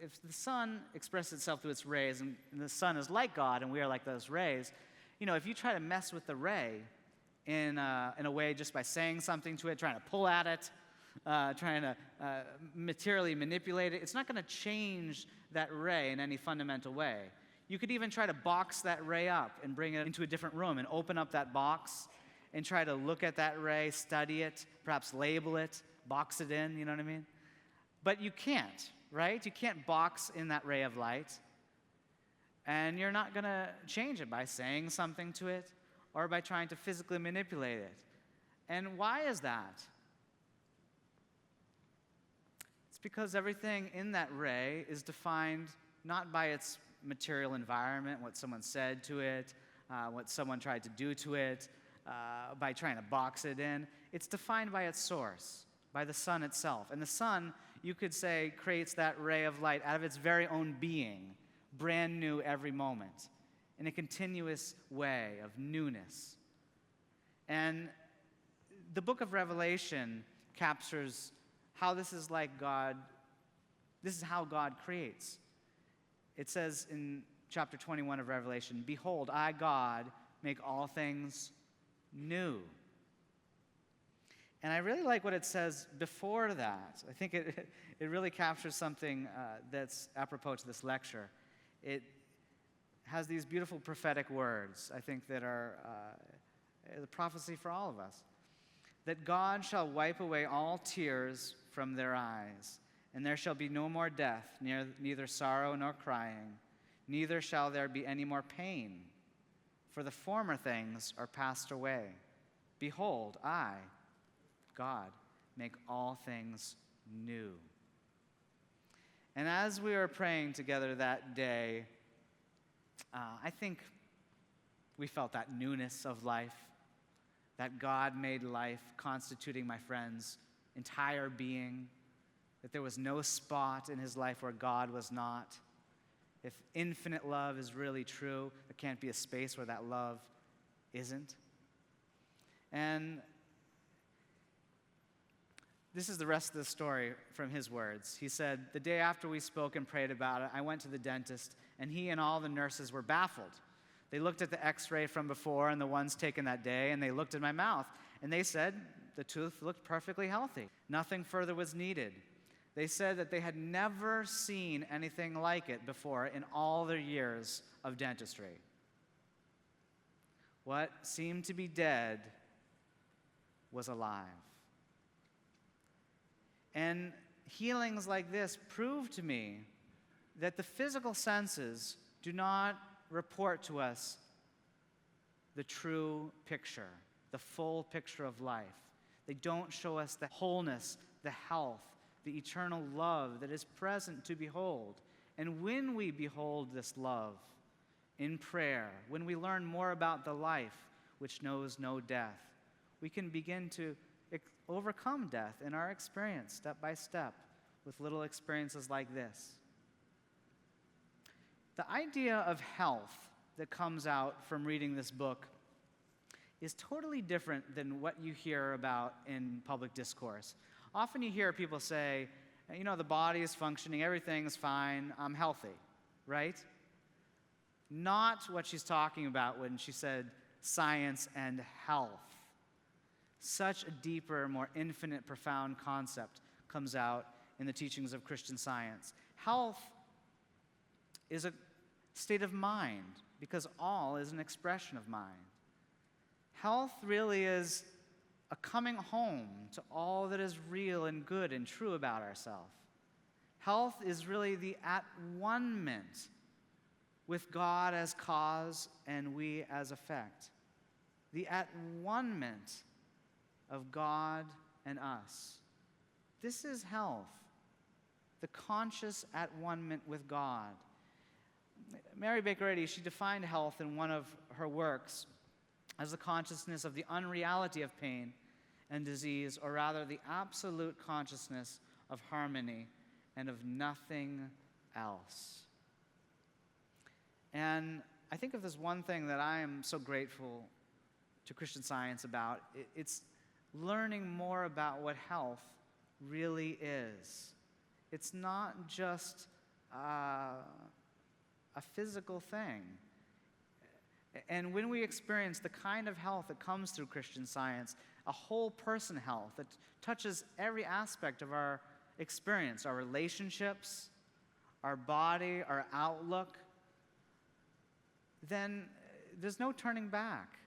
if the sun expresses itself through its rays, and the sun is like God, and we are like those rays, if you try to mess with the ray in a way just by saying something to it, trying to pull at it, trying to materially manipulate it, it's not going to change that ray in any fundamental way. You could even try to box that ray up and bring it into a different room and open up that box and try to look at that ray, study it, perhaps label it, box it in, you know what I mean? But you can't, right? You can't box in that ray of light. And you're not going to change it by saying something to it or by trying to physically manipulate it. And why is that? It's because everything in that ray is defined not by its material environment, what someone said to it, what someone tried to do to it, by trying to box it in. It's defined by its source, by the sun itself. And the sun, you could say, creates that ray of light out of its very own being, brand new every moment, in a continuous way of newness. And the book of Revelation captures how this is like God, this is how God creates. It says in chapter 21 of Revelation, "Behold, I, God, make all things new." And I really like what it says before that. I think it really captures something that's apropos to this lecture. It has these beautiful prophetic words, I think, that are the prophecy for all of us. That God shall wipe away all tears from their eyes, and there shall be no more death, neither sorrow nor crying, neither shall there be any more pain, for the former things are passed away. Behold, I, God, make all things new. And as we were praying together that day, I think we felt that newness of life, that God made life constituting my friend's entire being, that there was no spot in his life where God was not. If infinite love is really true, there can't be a space where that love isn't. And this is the rest of the story from his words. He said, "The day after we spoke and prayed about it, I went to the dentist, and he and all the nurses were baffled. They looked at the x-ray from before and the ones taken that day, and they looked at my mouth, and they said the tooth looked perfectly healthy. Nothing further was needed. They said that they had never seen anything like it before in all their years of dentistry. What seemed to be dead was alive." And healings like this prove to me that the physical senses do not report to us the true picture, the full picture of life. They don't show us the wholeness, the health, the eternal love that is present to behold. And when we behold this love in prayer, when we learn more about the life which knows no death, we can begin to overcome death in our experience step by step with little experiences like this. The idea of health that comes out from reading this book is totally different than what you hear about in public discourse. Often you hear people say, the body is functioning, everything's fine, I'm healthy, right? Not what she's talking about when she said science and health. Such a deeper, more infinite, profound concept comes out in the teachings of Christian Science. Health is a state of mind, because all is an expression of mind. Health really is a coming home to all that is real and good and true about ourselves. Health is really the at-one-ment with God as cause and we as effect. The at-one-ment of God and us. This is health, the conscious at-one-ment with God. Mary Baker Eddy, she defined health in one of her works as the consciousness of the unreality of pain and disease, or rather the absolute consciousness of harmony and of nothing else. And I think if there's one thing that I am so grateful to Christian Science about, it's learning more about what health really is. It's not just a physical thing. And when we experience the kind of health that comes through Christian Science, a whole person health that touches every aspect of our experience, our relationships, our body, our outlook, then there's no turning back.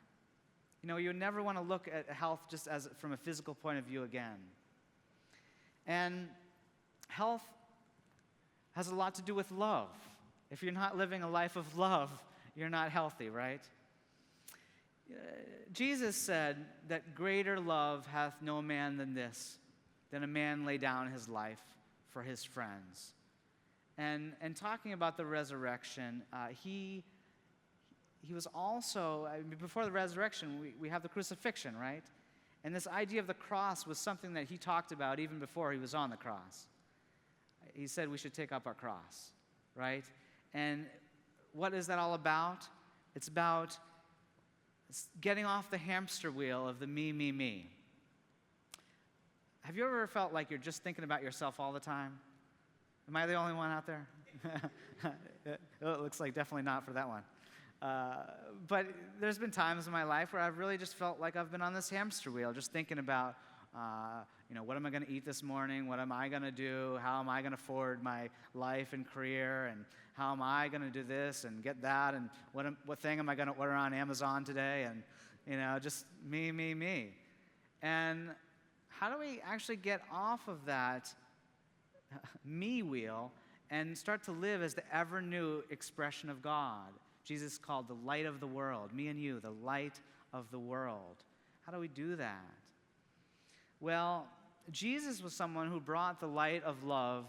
You would never want to look at health just as from a physical point of view again. And health has a lot to do with love. If you're not living a life of love, you're not healthy, right? Jesus said that greater love hath no man than this, than a man lay down his life for his friends. And talking about the resurrection, he was also, before the resurrection, we have the crucifixion, right? And this idea of the cross was something that he talked about even before he was on the cross. He said we should take up our cross, right? And what is that all about? It's about getting off the hamster wheel of the me, me, me. Have you ever felt like you're just thinking about yourself all the time? Am I the only one out there? It looks like definitely not for that one. But there's been times in my life where I've really just felt like I've been on this hamster wheel, just thinking about, what am I going to eat this morning? What am I going to do? How am I going to forward my life and career? And how am I going to do this and get that? And what thing am I going to order on Amazon today? And, just me. And how do we actually get off of that me wheel and start to live as the ever-new expression of God? Jesus called the light of the world, me and you, the light of the world. How do we do that? Well, Jesus was someone who brought the light of love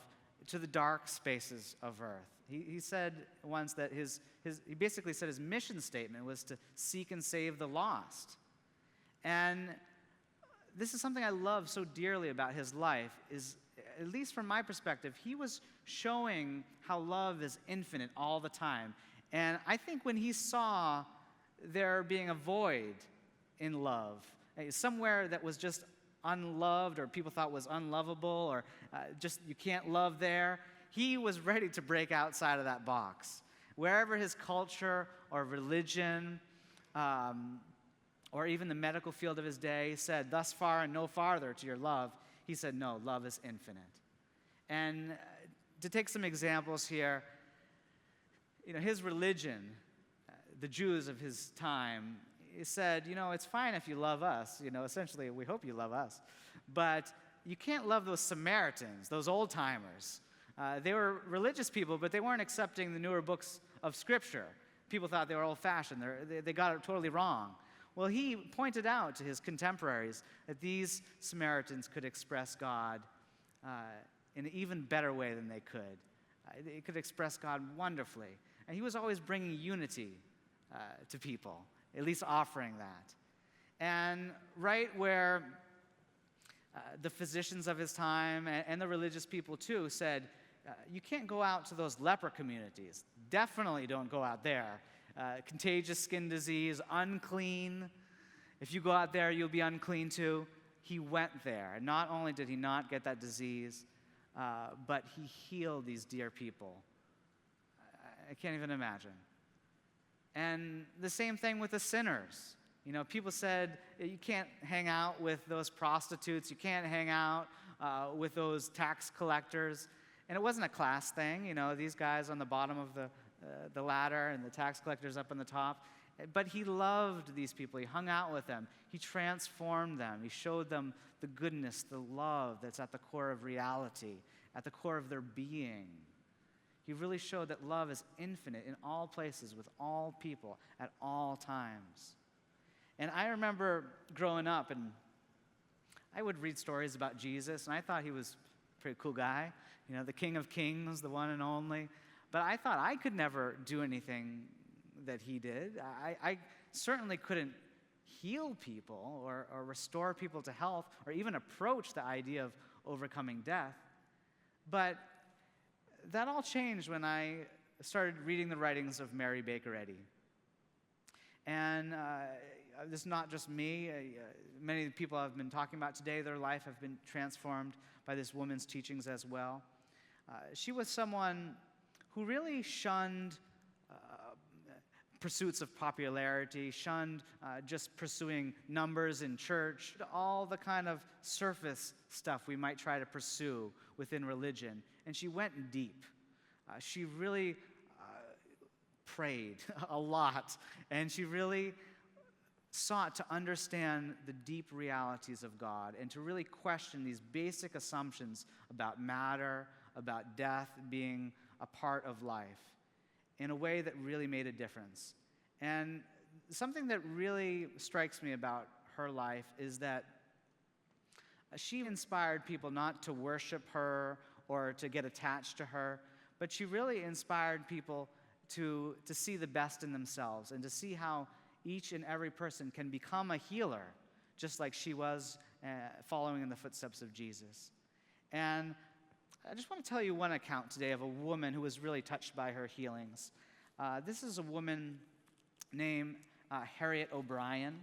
to the dark spaces of earth. He said once that he basically said his mission statement was to seek and save the lost. And this is something I love so dearly about his life, is, at least from my perspective, he was showing how love is infinite all the time. And I think when he saw there being a void in love, somewhere that was just unloved or people thought was unlovable or just you can't love there, he was ready to break outside of that box. Wherever his culture or religion or even the medical field of his day said, thus far and no farther to your love, he said, no, love is infinite. And to take some examples here, his religion, the Jews of his time, said, it's fine if you love us. Essentially, we hope you love us. But you can't love those Samaritans, those old-timers. They were religious people, but they weren't accepting the newer books of Scripture. People thought they were old-fashioned. They got it totally wrong. Well, he pointed out to his contemporaries that these Samaritans could express God in an even better way than they could. They could express God wonderfully. And he was always bringing unity to people, at least offering that. And right where the physicians of his time and the religious people too said, you can't go out to those leper communities. Definitely don't go out there. Contagious skin disease, unclean. If you go out there, you'll be unclean too. He went there. And not only did he not get that disease, but he healed these dear people. I can't even imagine. And the same thing with the sinners. People said, you can't hang out with those prostitutes. You can't hang out with those tax collectors. And it wasn't a class thing. These guys on the bottom of the ladder and the tax collectors up on the top. But he loved these people. He hung out with them. He transformed them. He showed them the goodness, the love that's at the core of reality, at the core of their being. He really showed that love is infinite in all places, with all people, at all times. And I remember growing up, and I would read stories about Jesus, and I thought he was a pretty cool guy, the King of Kings, the one and only. But I thought I could never do anything that he did. I certainly couldn't heal people or restore people to health or even approach the idea of overcoming death. But that all changed when I started reading the writings of Mary Baker Eddy. And this is not just me. Many of the people I've been talking about today, their life have been transformed by this woman's teachings as well. She was someone who really shunned pursuits of popularity, shunned just pursuing numbers in church, all the kind of surface stuff we might try to pursue within religion. And she went deep. She really prayed a lot, and she really sought to understand the deep realities of God and to really question these basic assumptions about matter, about death being a part of life in a way that really made a difference. And something that really strikes me about her life is that she inspired people not to worship her or to get attached to her, but she really inspired people to see the best in themselves and to see how each and every person can become a healer, just like she was following in the footsteps of Jesus. And I just want to tell you one account today of a woman who was really touched by her healings. This is a woman named Harriet O'Brien,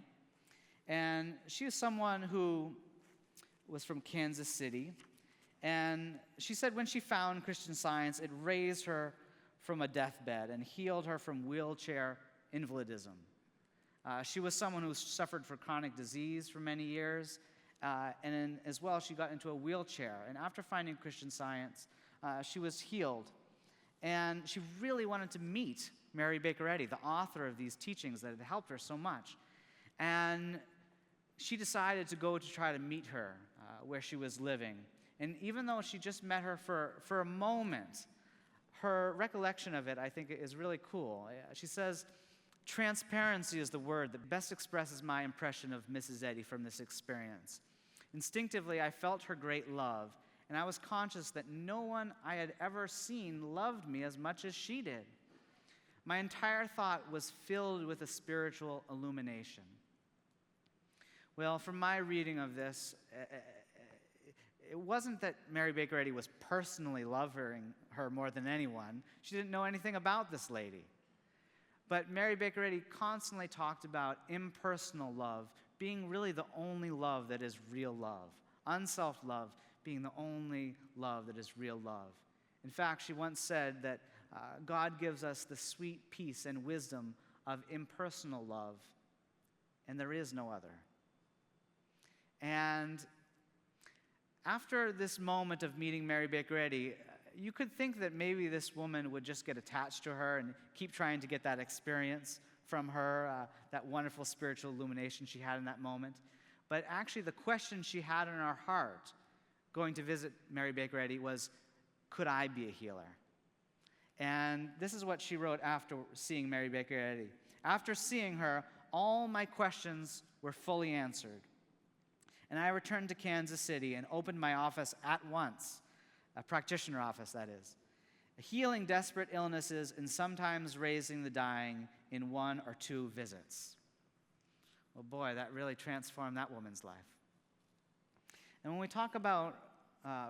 and she is someone who was from Kansas City, and she said when she found Christian Science, it raised her from a deathbed and healed her from wheelchair invalidism. She was someone who suffered from chronic disease for many years, and then as well, she got into a wheelchair. And after finding Christian Science, she was healed. And she really wanted to meet Mary Baker Eddy, the author of these teachings that had helped her so much. And she decided to go to try to meet her where she was living. And even though she just met her for a moment, her recollection of it, I think, is really cool. She says, "Transparency is the word that best expresses my impression of Mrs. Eddy from this experience. Instinctively, I felt her great love, and I was conscious that no one I had ever seen loved me as much as she did. My entire thought was filled with a spiritual illumination." Well, from my reading of this, it wasn't that Mary Baker Eddy was personally loving her more than anyone. She didn't know anything about this lady. But Mary Baker Eddy constantly talked about impersonal love being really the only love that is real love. Unself love being the only love that is real love. In fact, she once said that God gives us the sweet peace and wisdom of impersonal love, and there is no other. And after this moment of meeting Mary Baker Eddy, you could think that maybe this woman would just get attached to her and keep trying to get that experience from her, that wonderful spiritual illumination she had in that moment. But actually, the question she had in her heart going to visit Mary Baker Eddy was, could I be a healer? And this is what she wrote after seeing Mary Baker Eddy. "After seeing her, all my questions were fully answered. And I returned to Kansas City and opened my office at once, a practitioner office, that is, healing desperate illnesses and sometimes raising the dying in 1 or 2 visits." Well, boy, that really transformed that woman's life. And when we talk about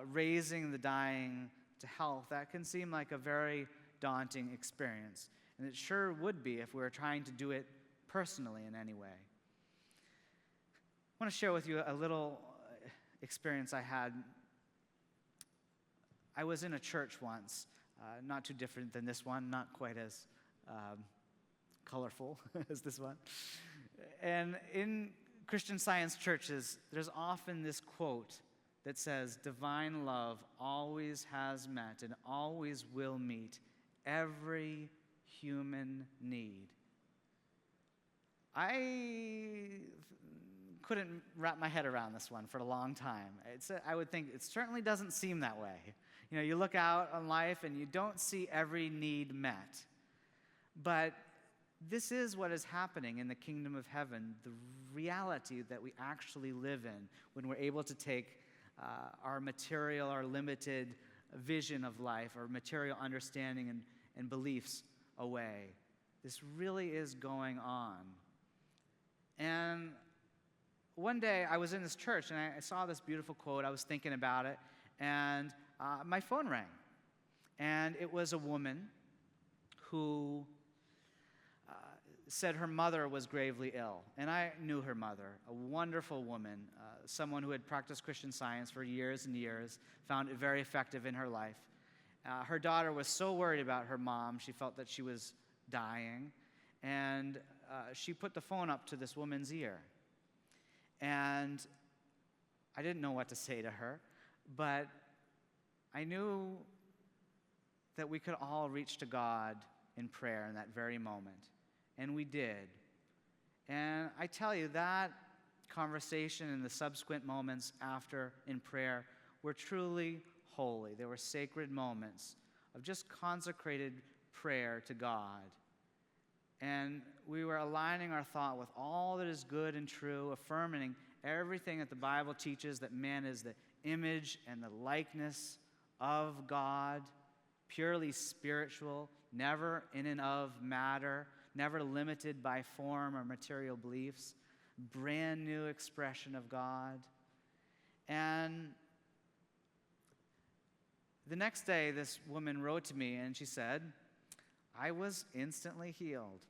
raising the dying to health, that can seem like a very daunting experience. And it sure would be if we were trying to do it personally in any way. I want to share with you a little experience I had. I was in a church once, not too different than this one, not quite as colorful as this one. And in Christian Science churches, there's often this quote that says, "Divine love always has met and always will meet every human need." I couldn't wrap my head around this one for a long time. I would think it certainly doesn't seem that way. You know, you look out on life and you don't see every need met. But this is what is happening in the kingdom of heaven, the reality that we actually live in when we're able to take our material, our limited vision of life, our material understanding and beliefs away. This really is going on. And one day I was in this church and I saw this beautiful quote. I was thinking about it, and my phone rang. And it was a woman who said her mother was gravely ill. And I knew her mother, a wonderful woman, someone who had practiced Christian Science for years and years, found it very effective in her life. Her daughter was so worried about her mom, she felt that she was dying. And she put the phone up to this woman's ear. And I didn't know what to say to her, but I knew that we could all reach to God in prayer in that very moment. And we did. And I tell you, that conversation and the subsequent moments after in prayer were truly holy. They were sacred moments of just consecrated prayer to God. And we were aligning our thought with all that is good and true, affirming everything that the Bible teaches, that man is the image and the likeness of God, purely spiritual, never in and of matter, never limited by form or material beliefs, brand new expression of God. And the next day, this woman wrote to me and she said, "I was instantly healed.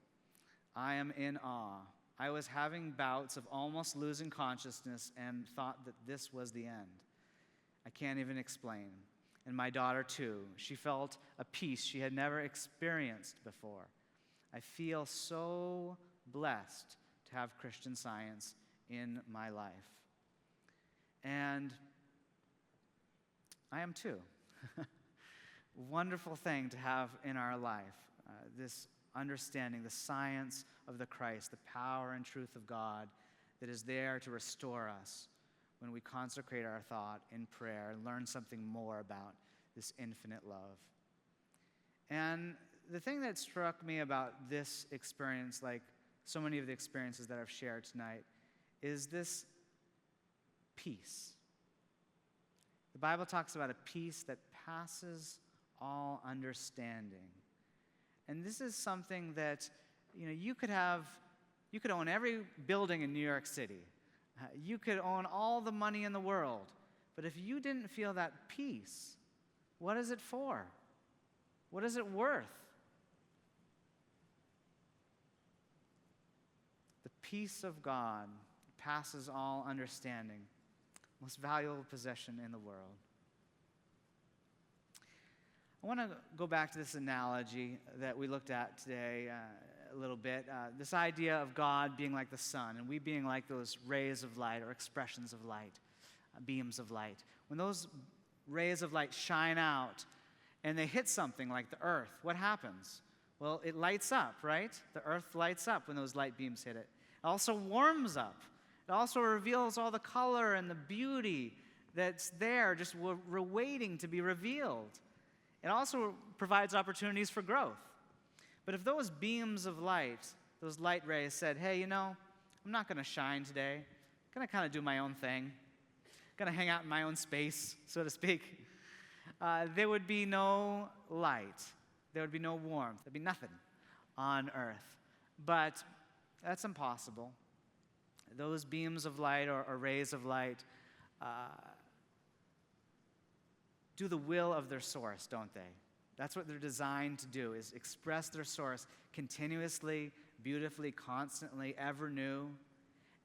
I am in awe. I was having bouts of almost losing consciousness and thought that this was the end. I can't even explain. And my daughter, too. She felt a peace she had never experienced before. I feel so blessed to have Christian Science in my life. And I am too. Wonderful thing to have in our life, this understanding, the science of the Christ, the power and truth of God that is there to restore us when we consecrate our thought in prayer and learn something more about this infinite love. And the thing that struck me about this experience, like so many of the experiences that I've shared tonight, is this peace. The Bible talks about a peace that passes all understanding. And this is something that, you could own every building in New York City. You could own all the money in the world. But if you didn't feel that peace, what is it for? What is it worth? The peace of God passes all understanding. Most valuable possession in the world. I want to go back to this analogy that we looked at today a little bit. This idea of God being like the sun and we being like those rays of light or expressions of light, beams of light. When those rays of light shine out and they hit something like the earth, what happens? Well, it lights up, right? The earth lights up when those light beams hit it. It also warms up. It also reveals all the color and the beauty that's there, just waiting to be revealed. It also provides opportunities for growth. But if those beams of light, those light rays said, hey, I'm not going to shine today. I'm going to kind of do my own thing. I'm going to hang out in my own space, so to speak. There would be no light. There would be no warmth. There'd be nothing on earth. But that's impossible. Those beams of light or rays of light do the will of their source, don't they? That's what they're designed to do, is express their source continuously, beautifully, constantly, ever new.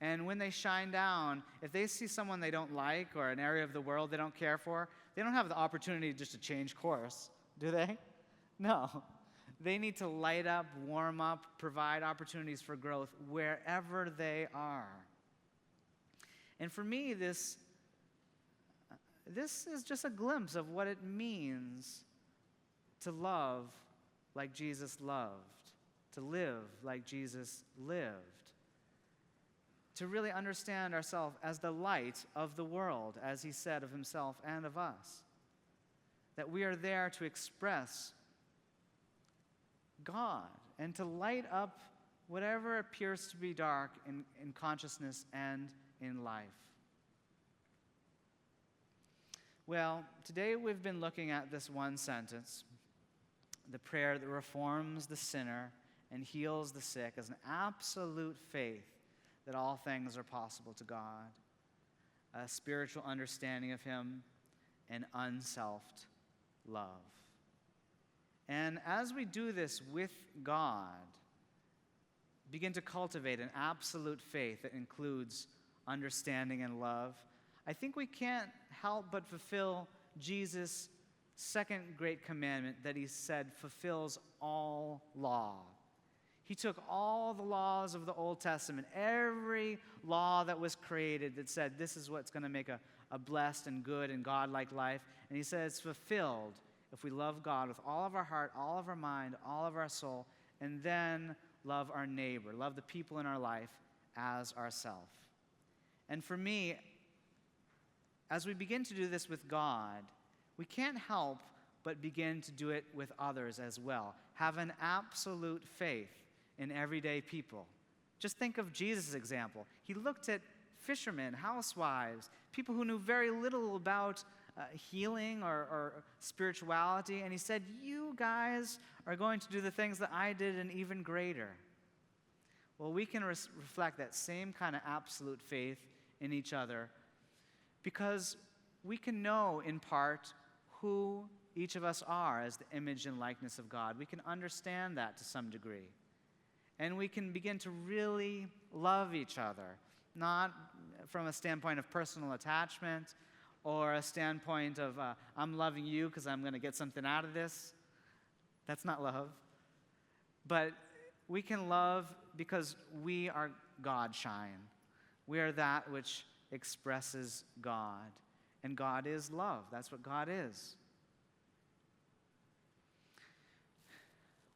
And when they shine down, if they see someone they don't like or an area of the world they don't care for, they don't have the opportunity just to change course, do they? No. They need to light up, warm up, provide opportunities for growth wherever they are. And for me, this is just a glimpse of what it means to love like Jesus loved, to live like Jesus lived, to really understand ourselves as the light of the world, as he said of himself and of us, that we are there to express God and to light up whatever appears to be dark in consciousness and in life. Well, today we've been looking at this one sentence, the prayer that reforms the sinner and heals the sick, as an absolute faith that all things are possible to God, a spiritual understanding of him, and unselfed love. And as we do this with God, begin to cultivate an absolute faith that includes understanding and love, I think we can't help but fulfill Jesus' second great commandment that he said fulfills all law. He took all the laws of the Old Testament, every law that was created that said this is what's going to make a blessed and good and God-like life, and he said it's fulfilled if we love God with all of our heart, all of our mind, all of our soul, and then love our neighbor, love the people in our life as ourselves. And for me, as we begin to do this with God, we can't help but begin to do it with others as well. Have an absolute faith in everyday people. Just think of Jesus' example. He looked at fishermen, housewives, people who knew very little about healing or spirituality, and he said, you guys are going to do the things that I did and even greater. Well, we can reflect that same kind of absolute faith in each other because we can know in part who each of us are as the image and likeness of God. We can understand that to some degree. And we can begin to really love each other, not from a standpoint of personal attachment or a standpoint of I'm loving you because I'm going to get something out of this. That's not love. But we can love because we are God shine. We are that which expresses God. And God is love. That's what God is.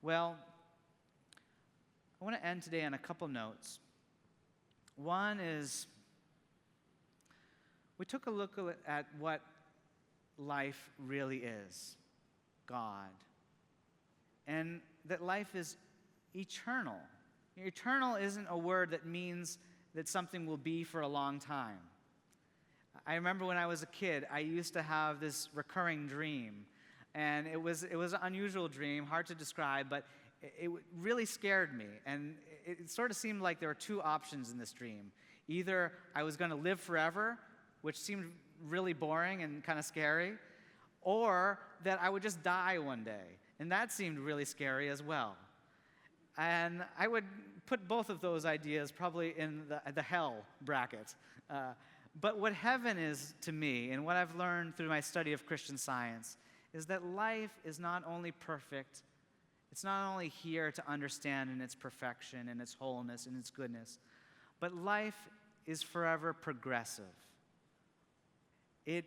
Well, I want to end today on a couple notes. One is, we took a look at what life really is, God. And that life is eternal. Eternal isn't a word that means that something will be for a long time. I remember when I was a kid, I used to have this recurring dream. And it was an unusual dream, hard to describe, but it really scared me. And it sort of seemed like there were two options in this dream. Either I was going to live forever, which seemed really boring and kind of scary, or that I would just die one day. And that seemed really scary as well. And I would put both of those ideas probably in the hell bracket. But what heaven is to me, and what I've learned through my study of Christian Science, is that life is not only perfect, it's not only here to understand in its perfection and its wholeness and its goodness, but life is forever progressive. It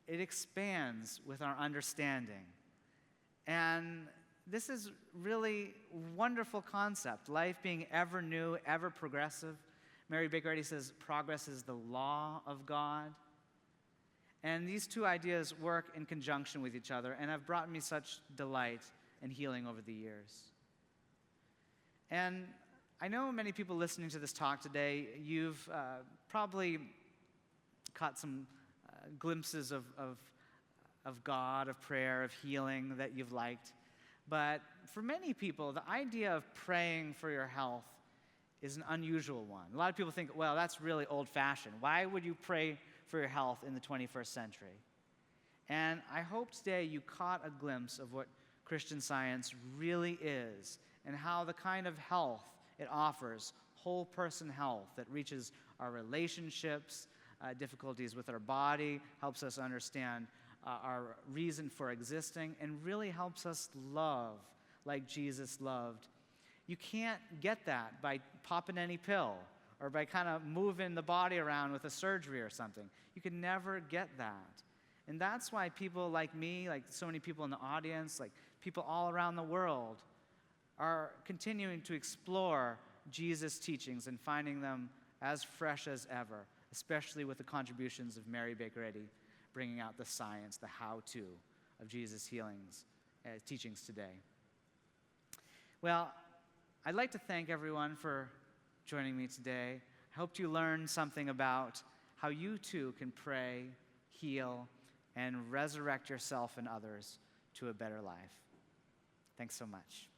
expands with our understanding. And this is really a wonderful concept, life being ever new, ever progressive. Mary Baker Eddy says progress is the law of God. And these two ideas work in conjunction with each other and have brought me such delight and healing over the years. And I know many people listening to this talk today, you've probably caught some glimpses of God, of prayer, of healing that you've liked. But for many people, the idea of praying for your health is an unusual one. A lot of people think, well, that's really old-fashioned. Why would you pray for your health in the 21st century? And I hope today you caught a glimpse of what Christian Science really is and how the kind of health it offers, whole person health that reaches our relationships, difficulties with our body, helps us understand our reason for existing, and really helps us love like Jesus loved. You can't get that by popping any pill or by kind of moving the body around with a surgery or something. You can never get that. And that's why people like me, like so many people in the audience, like people all around the world, are continuing to explore Jesus' teachings and finding them as fresh as ever, especially with the contributions of Mary Baker Eddy, bringing out the science, the how-to of Jesus' teachings today. Well, I'd like to thank everyone for joining me today. I hope you learned something about how you too can pray, heal, and resurrect yourself and others to a better life. Thanks so much.